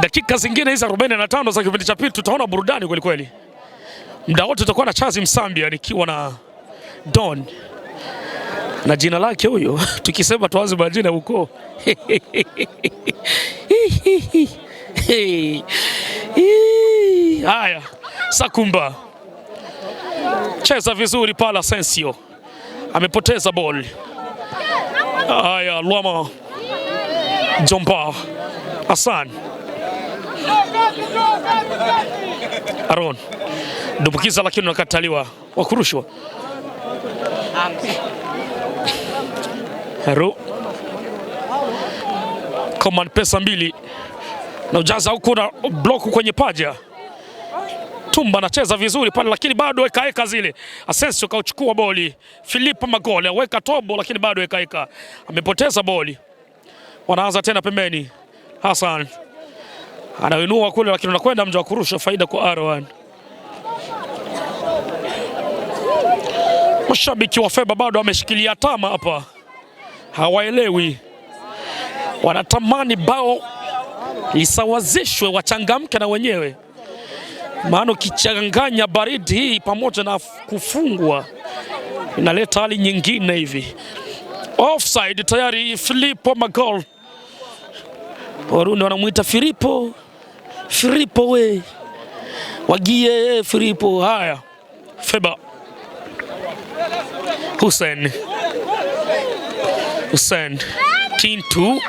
Dakika zingine hizi 45 za kipindi cha pili tutaona burudani kweli kweli. Muda wote tutakuwa na Chazi Msambia nikiwa na Don na jina lake huyo. Tukisema tuanze majina huko. Haya, Sakumba cheza vizuri pala. Asensio amepoteza ball. Haya, Luama Jomba Hassan Aron dumbukiza, lakini unakataliwa. Wakurushwa Hero Command pesa mbili na ujaza huko na block kwenye paja. Tumba anacheza vizuri pale, lakini bado eka zile. Asensio kauchukua boli. Filipo Magole aweka tobo, lakini bado eka. Amepoteza boli. Wanaanza tena pembeni. Hassan anainua kule, lakini unakwenda mja wa kurusha, faida kwa R1. Mashabiki wa Feba bado wameshikilia tama hapa. Hawaelewi. Wanatamani bao lisawazishwe, wachangamke na wenyewe. Maana ukichanganya baridi hii pamoja na kufungwa inaleta hali nyingine hivi. Offside tayari. Filipo Magol, Warundi wanamuita Filipo we wagie Filipo. Haya, Feba Hussein Kintu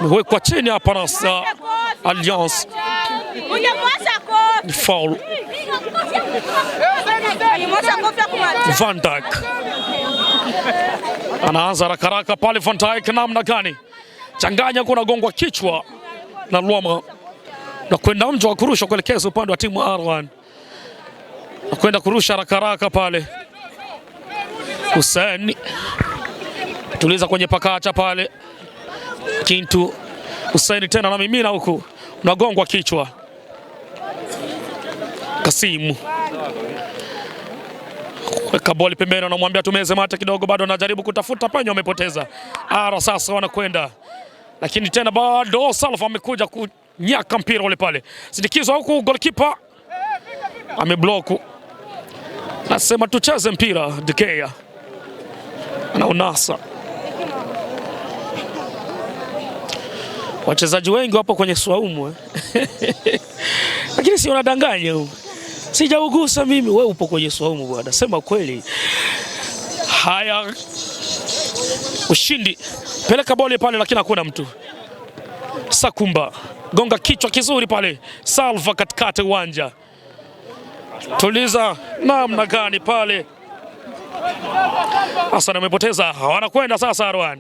wekwa chini hapa na Alliance. Foul. Van Dijk anaanza haraka pale. Van Dijk namna gani? Changanya, kuna gongwa kichwa na Luama na kwenda mjo wa kurusha kuelekeza upande wa timu R1 na kwenda kurusha haraka pale. Hussein tuliza kwenye pakacha pale. Kintu Hussein tena na mimina huku, unagongwa kichwa. Kasimu weka boli pembeni, anamwambia tumeze mate kidogo, bado anajaribu kutafuta penyo, amepoteza. Ara sasa wanakwenda, lakini tena bado Salva amekuja kunyaka mpira ule pale. Sindikizo huku, goalkeeper ameblock. Nasema tucheze mpira. De Gea anaonasa. Wachezaji wengi wapo kwenye swaumu lakini si unadanganya huko. Sijaugusa mimi, wewe upo kwenye swaumu bwana, sema kweli. Haya, ushindi, peleka boli pale, lakini hakuna mtu. Sakumba gonga kichwa kizuri pale. Salva katikati uwanja, tuliza namna gani pale. Hassan amepoteza, wanakwenda sasa R1.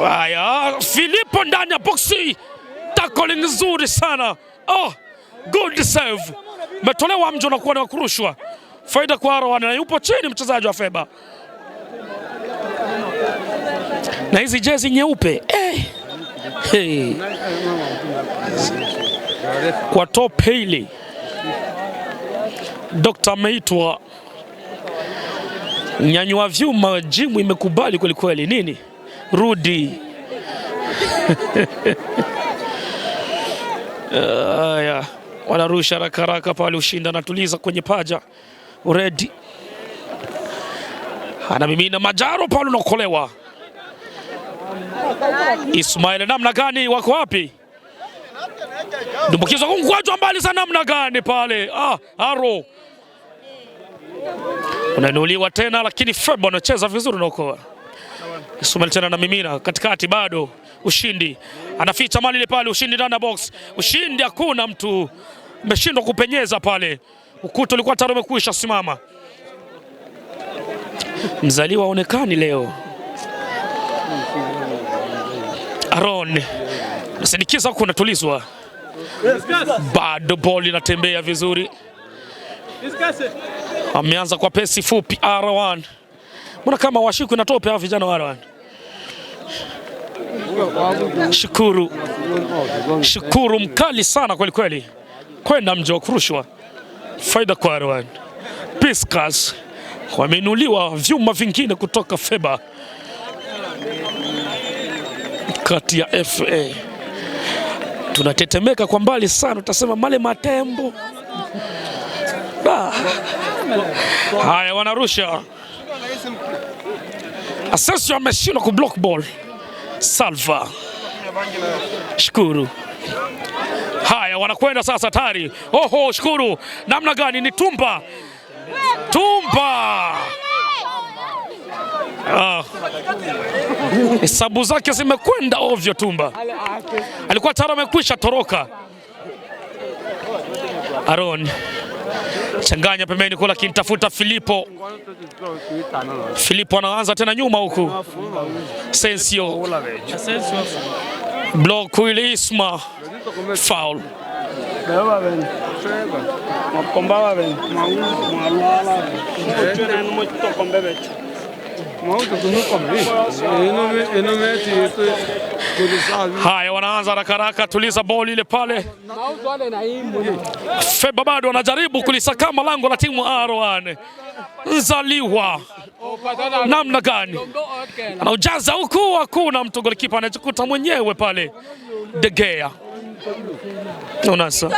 Haya, Filipo ndani ya boxi, tackling nzuri sana. Oh, good save. Metolewa mjo na kuwa na kurushwa. Faida kwa Arwan, na yupo chini mchezaji wa FEBA. Na hizi jezi nyeupe. Hey. Kwa top hili Dr. ameitwa nyanyua vyuma, jimu imekubali kweli kweli. Nini? Rudi. Wanarusha haraka pale, Ushindi anatuliza kwenye paja. Uredi anamimina Majaro pale, unakolewa. Ismail namna gani, wako wapi? Dumbukizo kungwajwa mbali sana, namna gani pale. Aro unanuliwa tena, lakini FEBA anacheza vizuri, unaokoa. Ismail tena na mimina katikati, bado Ushindi anaficha mali ile pale. Ushindi ndani ya box. Ushindi hakuna mtu, ameshindwa kupenyeza pale. Ukuta ulikuwa tayari umekwisha simama. Mzaliwa aonekani leo. Aron nasindikiza huku, natulizwa. Bado boli inatembea vizuri. Ameanza kwa pesi fupi R1. Mbona kama washiku inatope hawa vijana wa R1. Shukuru mkali sana kweli kweli. Kwenda mjo kurushwa. Faida kwa R1. Piskas wamenuliwa vyuma vingine kutoka FEBA kati ya FA. Tunatetemeka kwa mbali sana, utasema male matembo. Haya, wanarusha. Asensio ameshindwa ku block ball. Salva Shukuru. Haya, wanakwenda sasa tari. Oho, Shukuru namna gani? Ni Tumba. Hesabu zake zimekwenda ovyo. Tumba alikuwa tayari amekwisha toroka. Aron changanya pembeni kula, kintafuta Filipo. Filipo anaanza tena nyuma huku. Asensio block ile, Isma foul. Haya, wanaanza haraka, tuliza boli ile pale. FEBA bado wanajaribu kulisakama lango la timu R1. Nzaliwa namna gani? Anaujaza huku, hakuna mtu, golikipa anajikuta mwenyewe pale. De Gea unasa.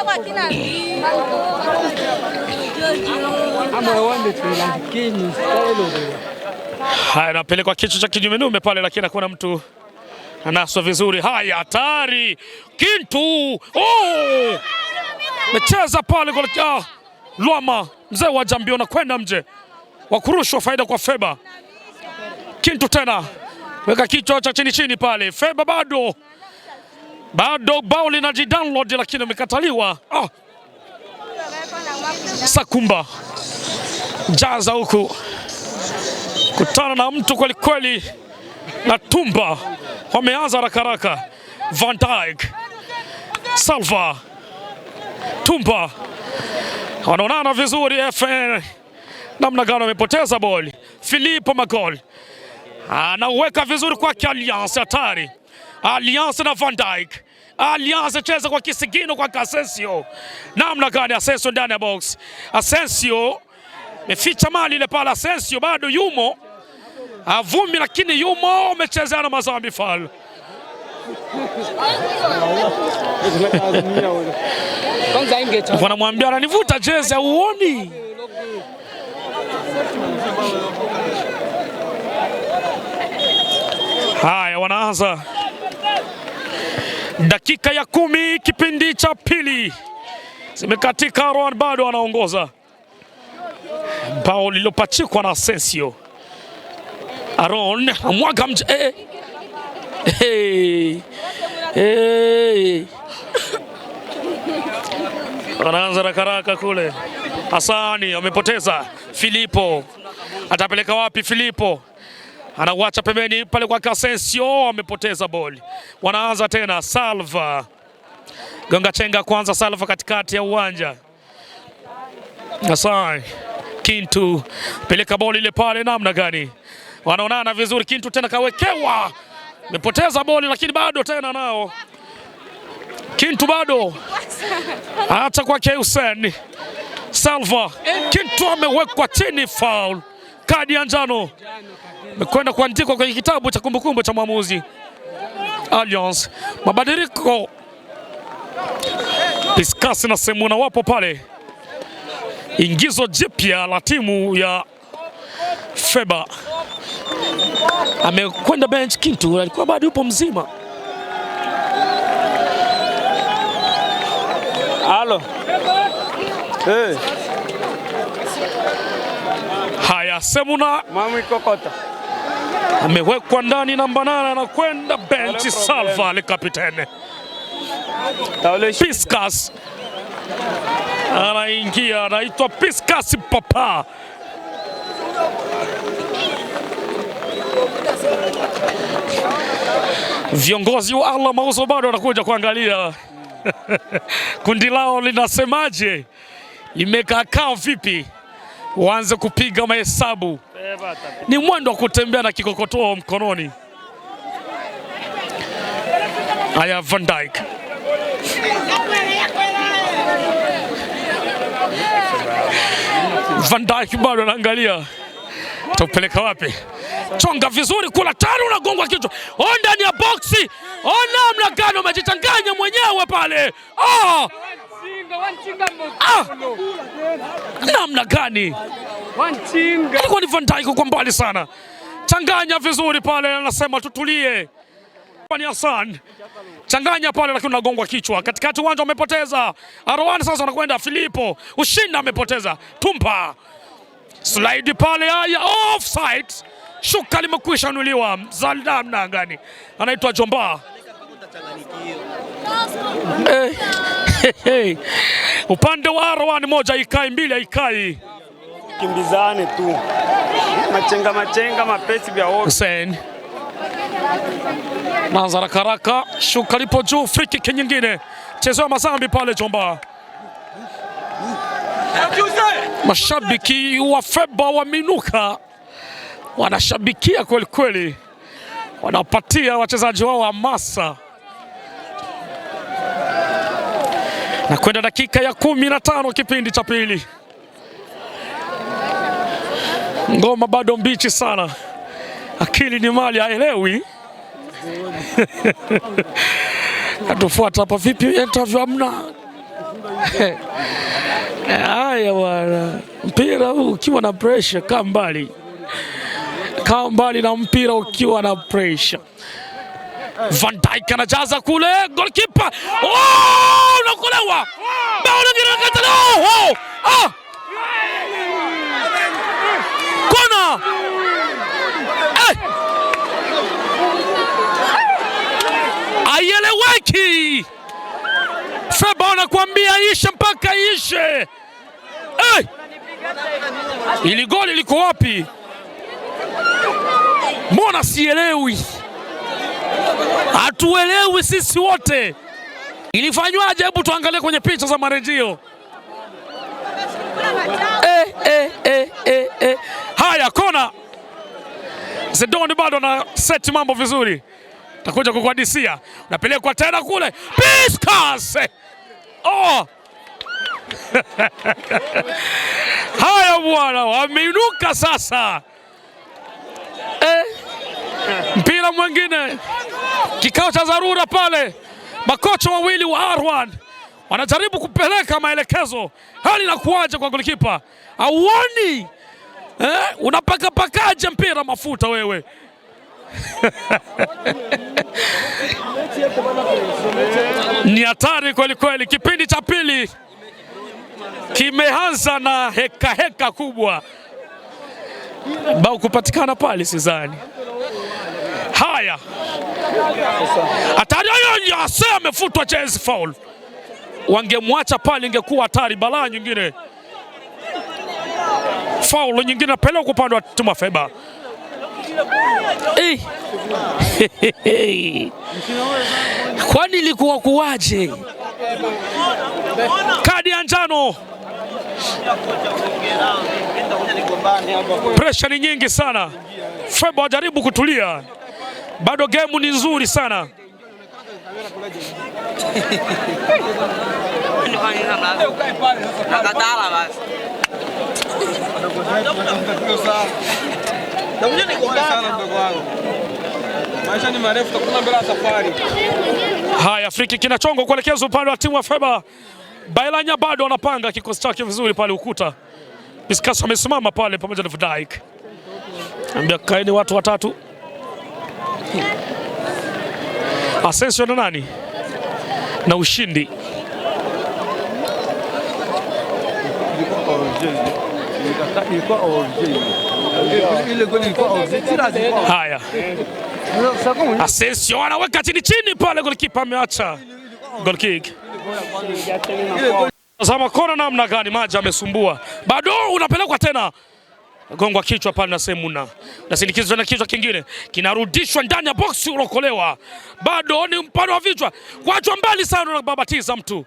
Haya, napelekwa kichwa cha kijumenume pale, lakini hakuna mtu anaswa vizuri. Haya, hatari Kintu. Mecheza pale kwa Luama, mzee wa Jambio, na kwenda mje wa kurushwa. Faida kwa FEBA. Kintu tena weka kichwa cha chini pale. FEBA bado bao linajidownload, lakini umekataliwa. Sakumba jaza huku, kutana na mtu kweli kweli na Tumba. Wameanza haraka. Van Dijk, Salva, Tumba wanaonana vizuri. FN namna gani wamepoteza boli. Filipo Magol anaweka vizuri kwa Alliance, hatari. Alliance na Van Dijk. Alliance cheza kwa kisigino kwa Asensio. Namna gani? Asensio ndani ya box. Asensio meficha mali ile pale. Asensio bado yumo avumi, lakini yumo, umechezea na Mazambi foul. Wanamwambia ananivuta jezi, auoni? Haya, wanaanza dakika ya 10 kipindi cha pili zimekatika. R1 bado anaongoza, bao lilopachikwa na Asensio. Aron amwaga mje. Anaanza haraka kule. Hasani amepoteza. Filipo atapeleka wapi? Filipo anawacha pembeni pale kwa Asensio, amepoteza boli. Wanaanza tena. Salva Gonga chenga kwanza Salva katikati ya uwanja. Asai Kintu peleka boli ile pale, namna gani wanaonana vizuri. Kintu tena kawekewa, amepoteza boli lakini bado tena nao Kintu bado hata kwa Hussein Salva. Kintu amewekwa chini, foul, kadi ya njano imekwenda kuandikwa kwenye kitabu cha kumbukumbu cha mwamuzi Alliance. Mabadiliko Piskasi na Semuna wapo pale. Ingizo jipya la timu ya Feba. Amekwenda bench Kintu, alikuwa bado yupo mzima. Halo. Hey. Haya, Semuna Mami kokota. amewekwa ndani, namba 8 na kwenda bench Salva le kapitene. Piskas anaingia, anaitwa Piskas Papa. Viongozi wa Ala Mauzo bado wanakuja kuangalia kundi lao linasemaje, imekaa vipi, waanze kupiga mahesabu. Ni mwendo wa kutembea na kikokotoo mkononi. Haya, Van Dijk bado anaangalia tupeleka wapi. Chonga vizuri kula tano, unagongwa kichwa. Ndani ya boxi. Namna gani umejichanganya mwenyewe pale. Namna gani. Alikuwa ni Van Dijk kwa mbali sana. Changanya vizuri pale, anasema tutulie. Ni Hassan. Changanya pale lakini unagongwa kichwa. Katikati uwanja umepoteza. Arwan sasa anakwenda Filipo. Ushinda amepoteza. Tumpa. Slide pale, haya offside. Shuka limekwisha nuliwa. Namna gani. Anaitwa Jomba. Upande wa Arwan moja ikai, mbili haikai. Kimbizane tu. Machenga mapesi vya wote. Hussein Nazara Karaka, shuka lipo juu, free kick nyingine. Chezo Mazambi pale Jomba. Mashabiki wa Feba waminuka, wanashabikia kweli kweli, wanapatia wachezaji wao hamasa. Na kwenda dakika ya 15 kipindi cha pili. Ngoma bado mbichi sana, akili ni mali, haelewi. Atufuata hapa vipi, interview amna. Haya bwana, mpira huu ukiwa na pressure, kaa mbali na mpira ukiwa na pressure. Van Dijk anajaza kule, goalkeeper unakolewa. Bao lingine katalo. Kona. Aieleweki. Feba anakuambia ishe mpaka ishe. Ili goli liko wapi? Mbona sielewi? Hatuelewi sisi wote. Ilifanywaje? Hebu tuangalie kwenye picha za marejeo. Haya, kona. Zidane bado na set mambo vizuri. Takuja kukuadisia. Napelekwa tena kule. Piskas. Haya bwana, wameinuka sasa. Mpira mwingine. Kikao cha dharura pale. Makocha wawili wa Arwan wanajaribu kupeleka maelekezo. Hali inakuaje kwa golikipa? Auoni? Unapaka mpira mafuta wewe. Ni hatari kweli kweli. Kipindi cha pili kimeanza na heka kubwa. Bao kupatikana pale sizani. Haya. Hatari hiyo, amefutwa chance foul. Wangemwacha pale ingekuwa hatari, balaa nyingine. Foul nyingine pale kwa upande wa timu ya Feba. Kwani ilikuwa kuwaje? Kadi ya njano. Pressure ni nyingi sana. Feba wajaribu kutulia. Bado game ni nzuri sana. Maisha ni marefu, takuna mbele ya safari. Haya, free kick inachongwa kuelekeza upande wa timu ya Feba. Bailanya bado anapanga kikosi chake vizuri pale ukuta. Piskas amesimama pale pamoja na Van Dijk. Ambia kaeni watu watatu. Asensio na nani? Na ushindi. Haya. Asensio anaweka chini pale, golikipa ameacha. Goal kick. Zama kona namna gani, maji amesumbua. Bado unapelekwa tena. Gongwa kichwa pale na Semuna. Na sindikizwa na kichwa kingine. Kinarudishwa ndani ya box, ulokolewa. Bado ni mpano wa vichwa. Kuachwa mbali sana na babatiza mtu.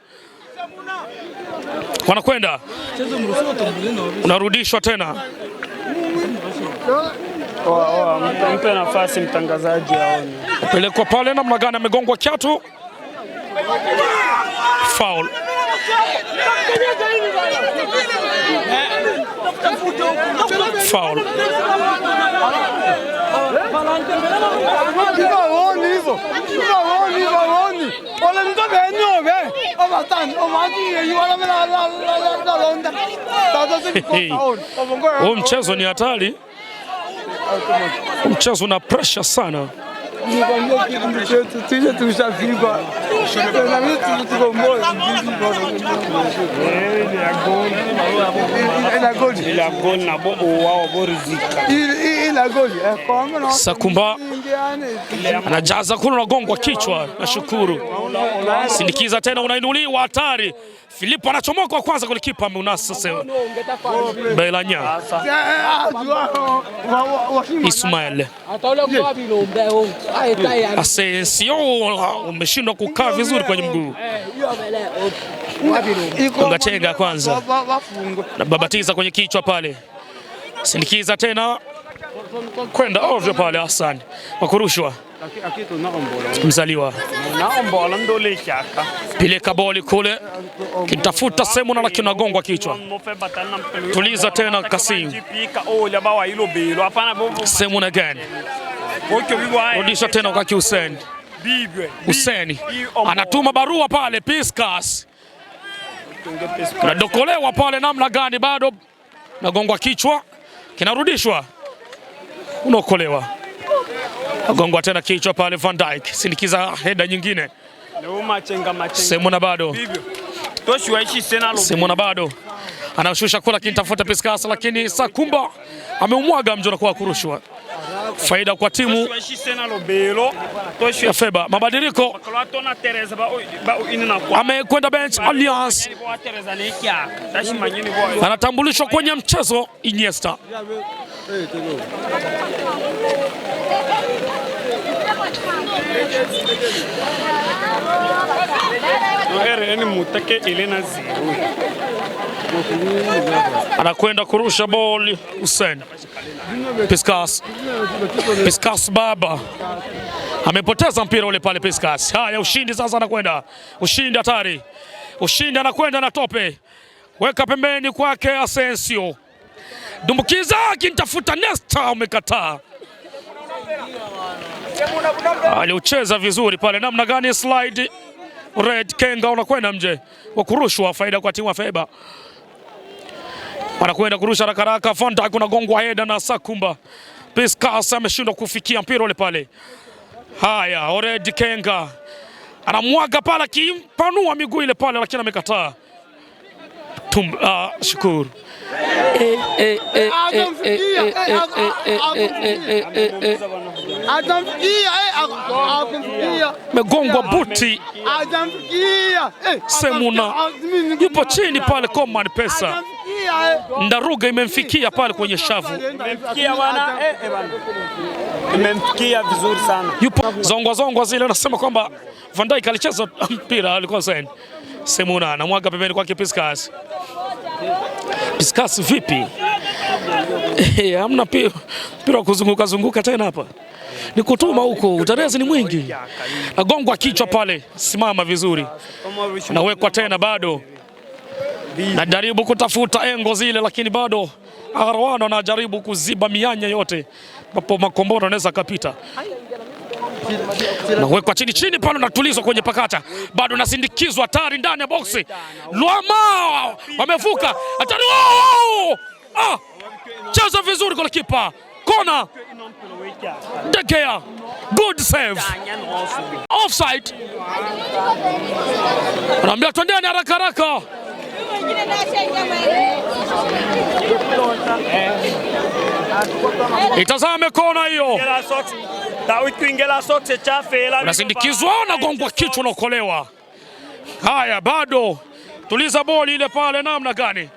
Wanakwenda. Unarudishwa tena. Mpe nafasi mtangazaji aone. Pelekwa pale namna gani, amegongwa kiatu. Foul. Foul. Huu mchezo ni hatari. Mchezo una pressure sana. Sakumba anajaza kule, unagongwa kichwa. Nashukuru. Sindikiza tena, unainuliwa, hatari. Filipo anachomoka wa kwanza, golikipa ameunasa sasa. Bailanya. Ismail. Asensio umeshindwa kukaa vizuri kwenye mguu. Ngachenga kwanza. Na babatiza kwenye kichwa pale. Sindikiza tena. Kwenda ovyo pale Hassan. Wakurushwa. Mzaliwa. Pileka boli kule. Kitafuta Semuna lakini nagongwa kichwa. Tuliza tena Kasim. Semuna again. Rudisha tena kwa Hussein. Hussein anatuma barua pale Piskas. Nadokolewa pale namna gani, bado nagongwa kichwa. Kinarudishwa. Unaokolewa. Nagongwa tena kichwa pale Van Dijk. Sindikiza heda nyingine. Semuna bado. Semuna bado. Anashusha kula kintafuta Piskas lakini Sakumba ameumwaga mjona kwa kurushwa. Faida kwa timu ya Feba. Mabadiliko. Amekwenda bench Alliance. Anatambulishwa kwenye mchezo Iniesta. Anakwenda kurusha boli Hussein. Piskas. Piskas baba. Amepoteza mpira ule pale Piskas. Haya, ushindi sasa anakwenda. Ushindi hatari. Ushindi anakwenda na tope. Weka pembeni kwake Asensio. Dumbukiza akintafuta Nesta, umekataa. Aliucheza vizuri pale namna gani, slide red Kenga unakwenda mje. Wakurushwa, faida kwa timu ya Feba. Anakwenda kurusha haraka Van Dijk unagongwa heda na Sakumba. Piskas ameshindwa kufikia mpira ule pale. Haya, red Kenga anamwaga pala kimpanua miguu ile pale lakini amekataa. Shukuru. Megongwa buti. Semuna yupo chini pale Coman pesa. Ndaruga imemfikia pale kwenye shavu. Imemfikia bwana, bwana. Imemfikia vizuri sana. Yupo zongwa zile, anasema kwamba Van Dijk alicheza mpira, alikuwa saini. Semuna anamwaga pembeni kwake Piskas. Piskas vipi? Hamna mpira wa kuzunguka tena hapa. Ni kutuma huko, utarezi ni mwingi. Agongwa kichwa pale, simama vizuri. Nawekwa tena bado. Najaribu kutafuta engo zile, lakini bado Arwan anajaribu kuziba mianya yote ambapo makombora yanaweza kapita. Nawekwa chini pale, natulizwa kwenye pakata. Bado nasindikizwa hatari ndani ya boksi. Luama wamevuka. Hatari. Cheza vizuri kwa kipa. Kona. De Gea. Good save. Offside. Anaambia twendeni haraka. Itazame kona hiyo. Unasindikizwa na gongwa kichwa unaokolewa. Haya bado. Tuliza boli ile pale namna gani?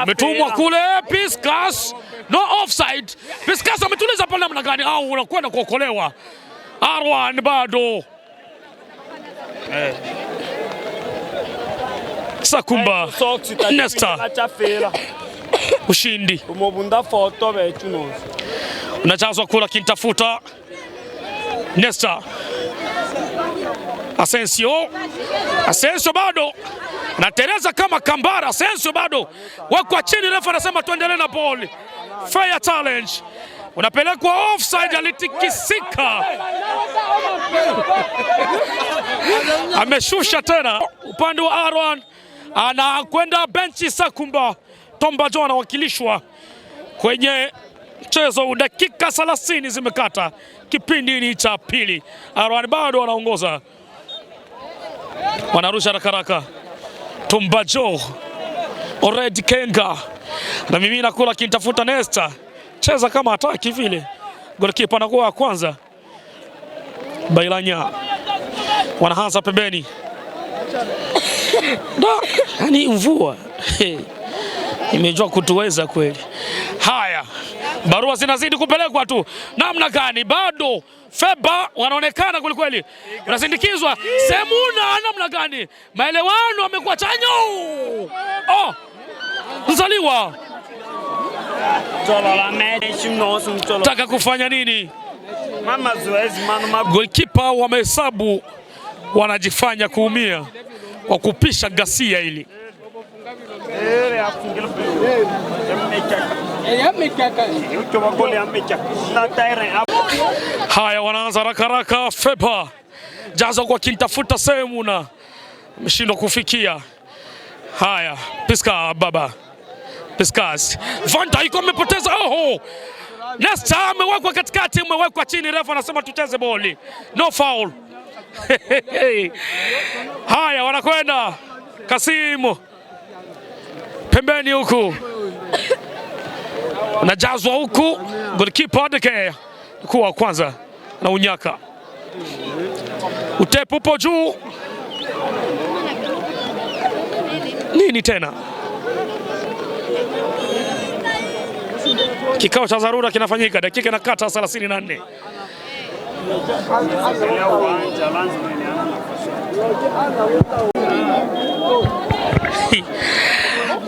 Umetumwa kule Piskas. No offside. Piskas ametuliza pale namna gani? Au unakwenda kuokolewa. Arwan bado. Sakumba. Nesta. Ushindi. Unajazwa kula kintafuta. Nesta. Asensio bado. Na Teresa kama Kambara. Asensio bado. Wako chini, refa anasema tuendelee na ball. Fair challenge. Unapelekwa offside, alitikisika. Ameshusha tena. Upande wa Arwan anakwenda benchi. Sakumba. Tomba Jo anawakilishwa kwenye mchezo. Dakika 30 zimekata kipindi ni cha pili. Arwan bado anaongoza. Wanarusha haraka. Tomba Jo. Already Kenga. Na mimi nakula kintafuta Nesta. Cheza kama ataki vile. Goalkeeper anakuwa wa kwanza. Bailanya. Wanaanza pembeni. Ni mvua. Imejua kutuweza kweli. Haya. Barua zinazidi kupelekwa tu. Namna gani? Bado Feba wanaonekana kweli. Unasindikizwa. Semuna namna gani? Maelewano amekuwa chanyo. Mzaliwa. Taka kufanya nini? Goalkeeper wamehesabu wanajifanya kuumia kwa kupisha gasia hili. Haya wanaanza haraka. Feba jaza kwa kintafuta Semuna. Ameshindwa kufikia. Haya Piskas. Van Dijk amepoteza. Nesta amewekwa katikati, amewekwa chini, refa anasema tucheze boli. No foul. Haya wanakwenda. Kasimu pembeni huku. Unajazwa huku. Goalkeeper De Gea kuwa kwanza na unyaka. Utepu upo juu. Nini tena? Kikao cha dharura kinafanyika, dakika inakata 34.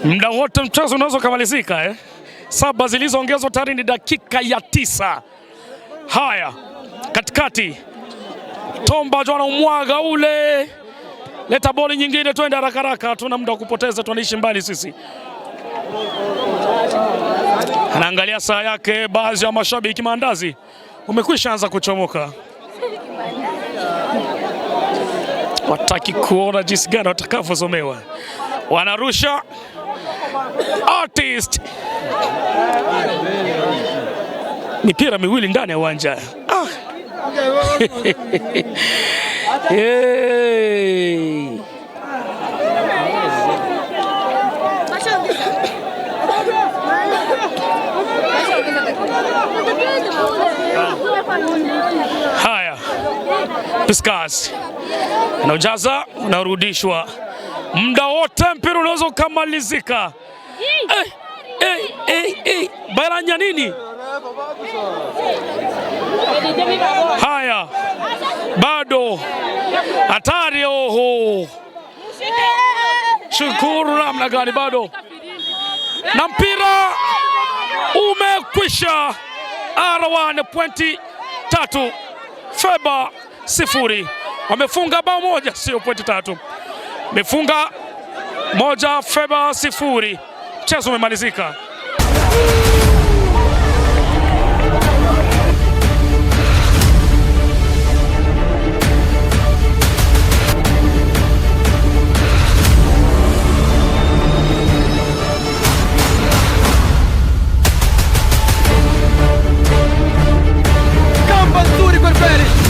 Muda wote mchezo unaweza kumalizika. 7 zilizoongezwa tayari ni dakika ya 9. Haya, katikati Tomba Jo anamwaga ule. Leta boli nyingine, twende haraka. Hatuna muda wa kupoteza, tunaishi mbali sisi. Anaangalia saa yake. Baadhi ya mashabiki maandazi umekwisha anza kuchomoka. Wataki kuona jinsi gani watakavyosomewa. Wanarusha artist. Mipira miwili ndani ya uwanja. Hey. Haya, Piskas anaujaza, unarudishwa Muda wote mpira unaweza ukamalizika. Baranya nini? Haya, bado hatari. Oho, Shukuru namna gani? Bado na mpira umekwisha. R1 pointi 3, Feba 0. Wamefunga bao moja, sio pointi 3. Mefunga moja, Feba 0. Mchezo umemalizika.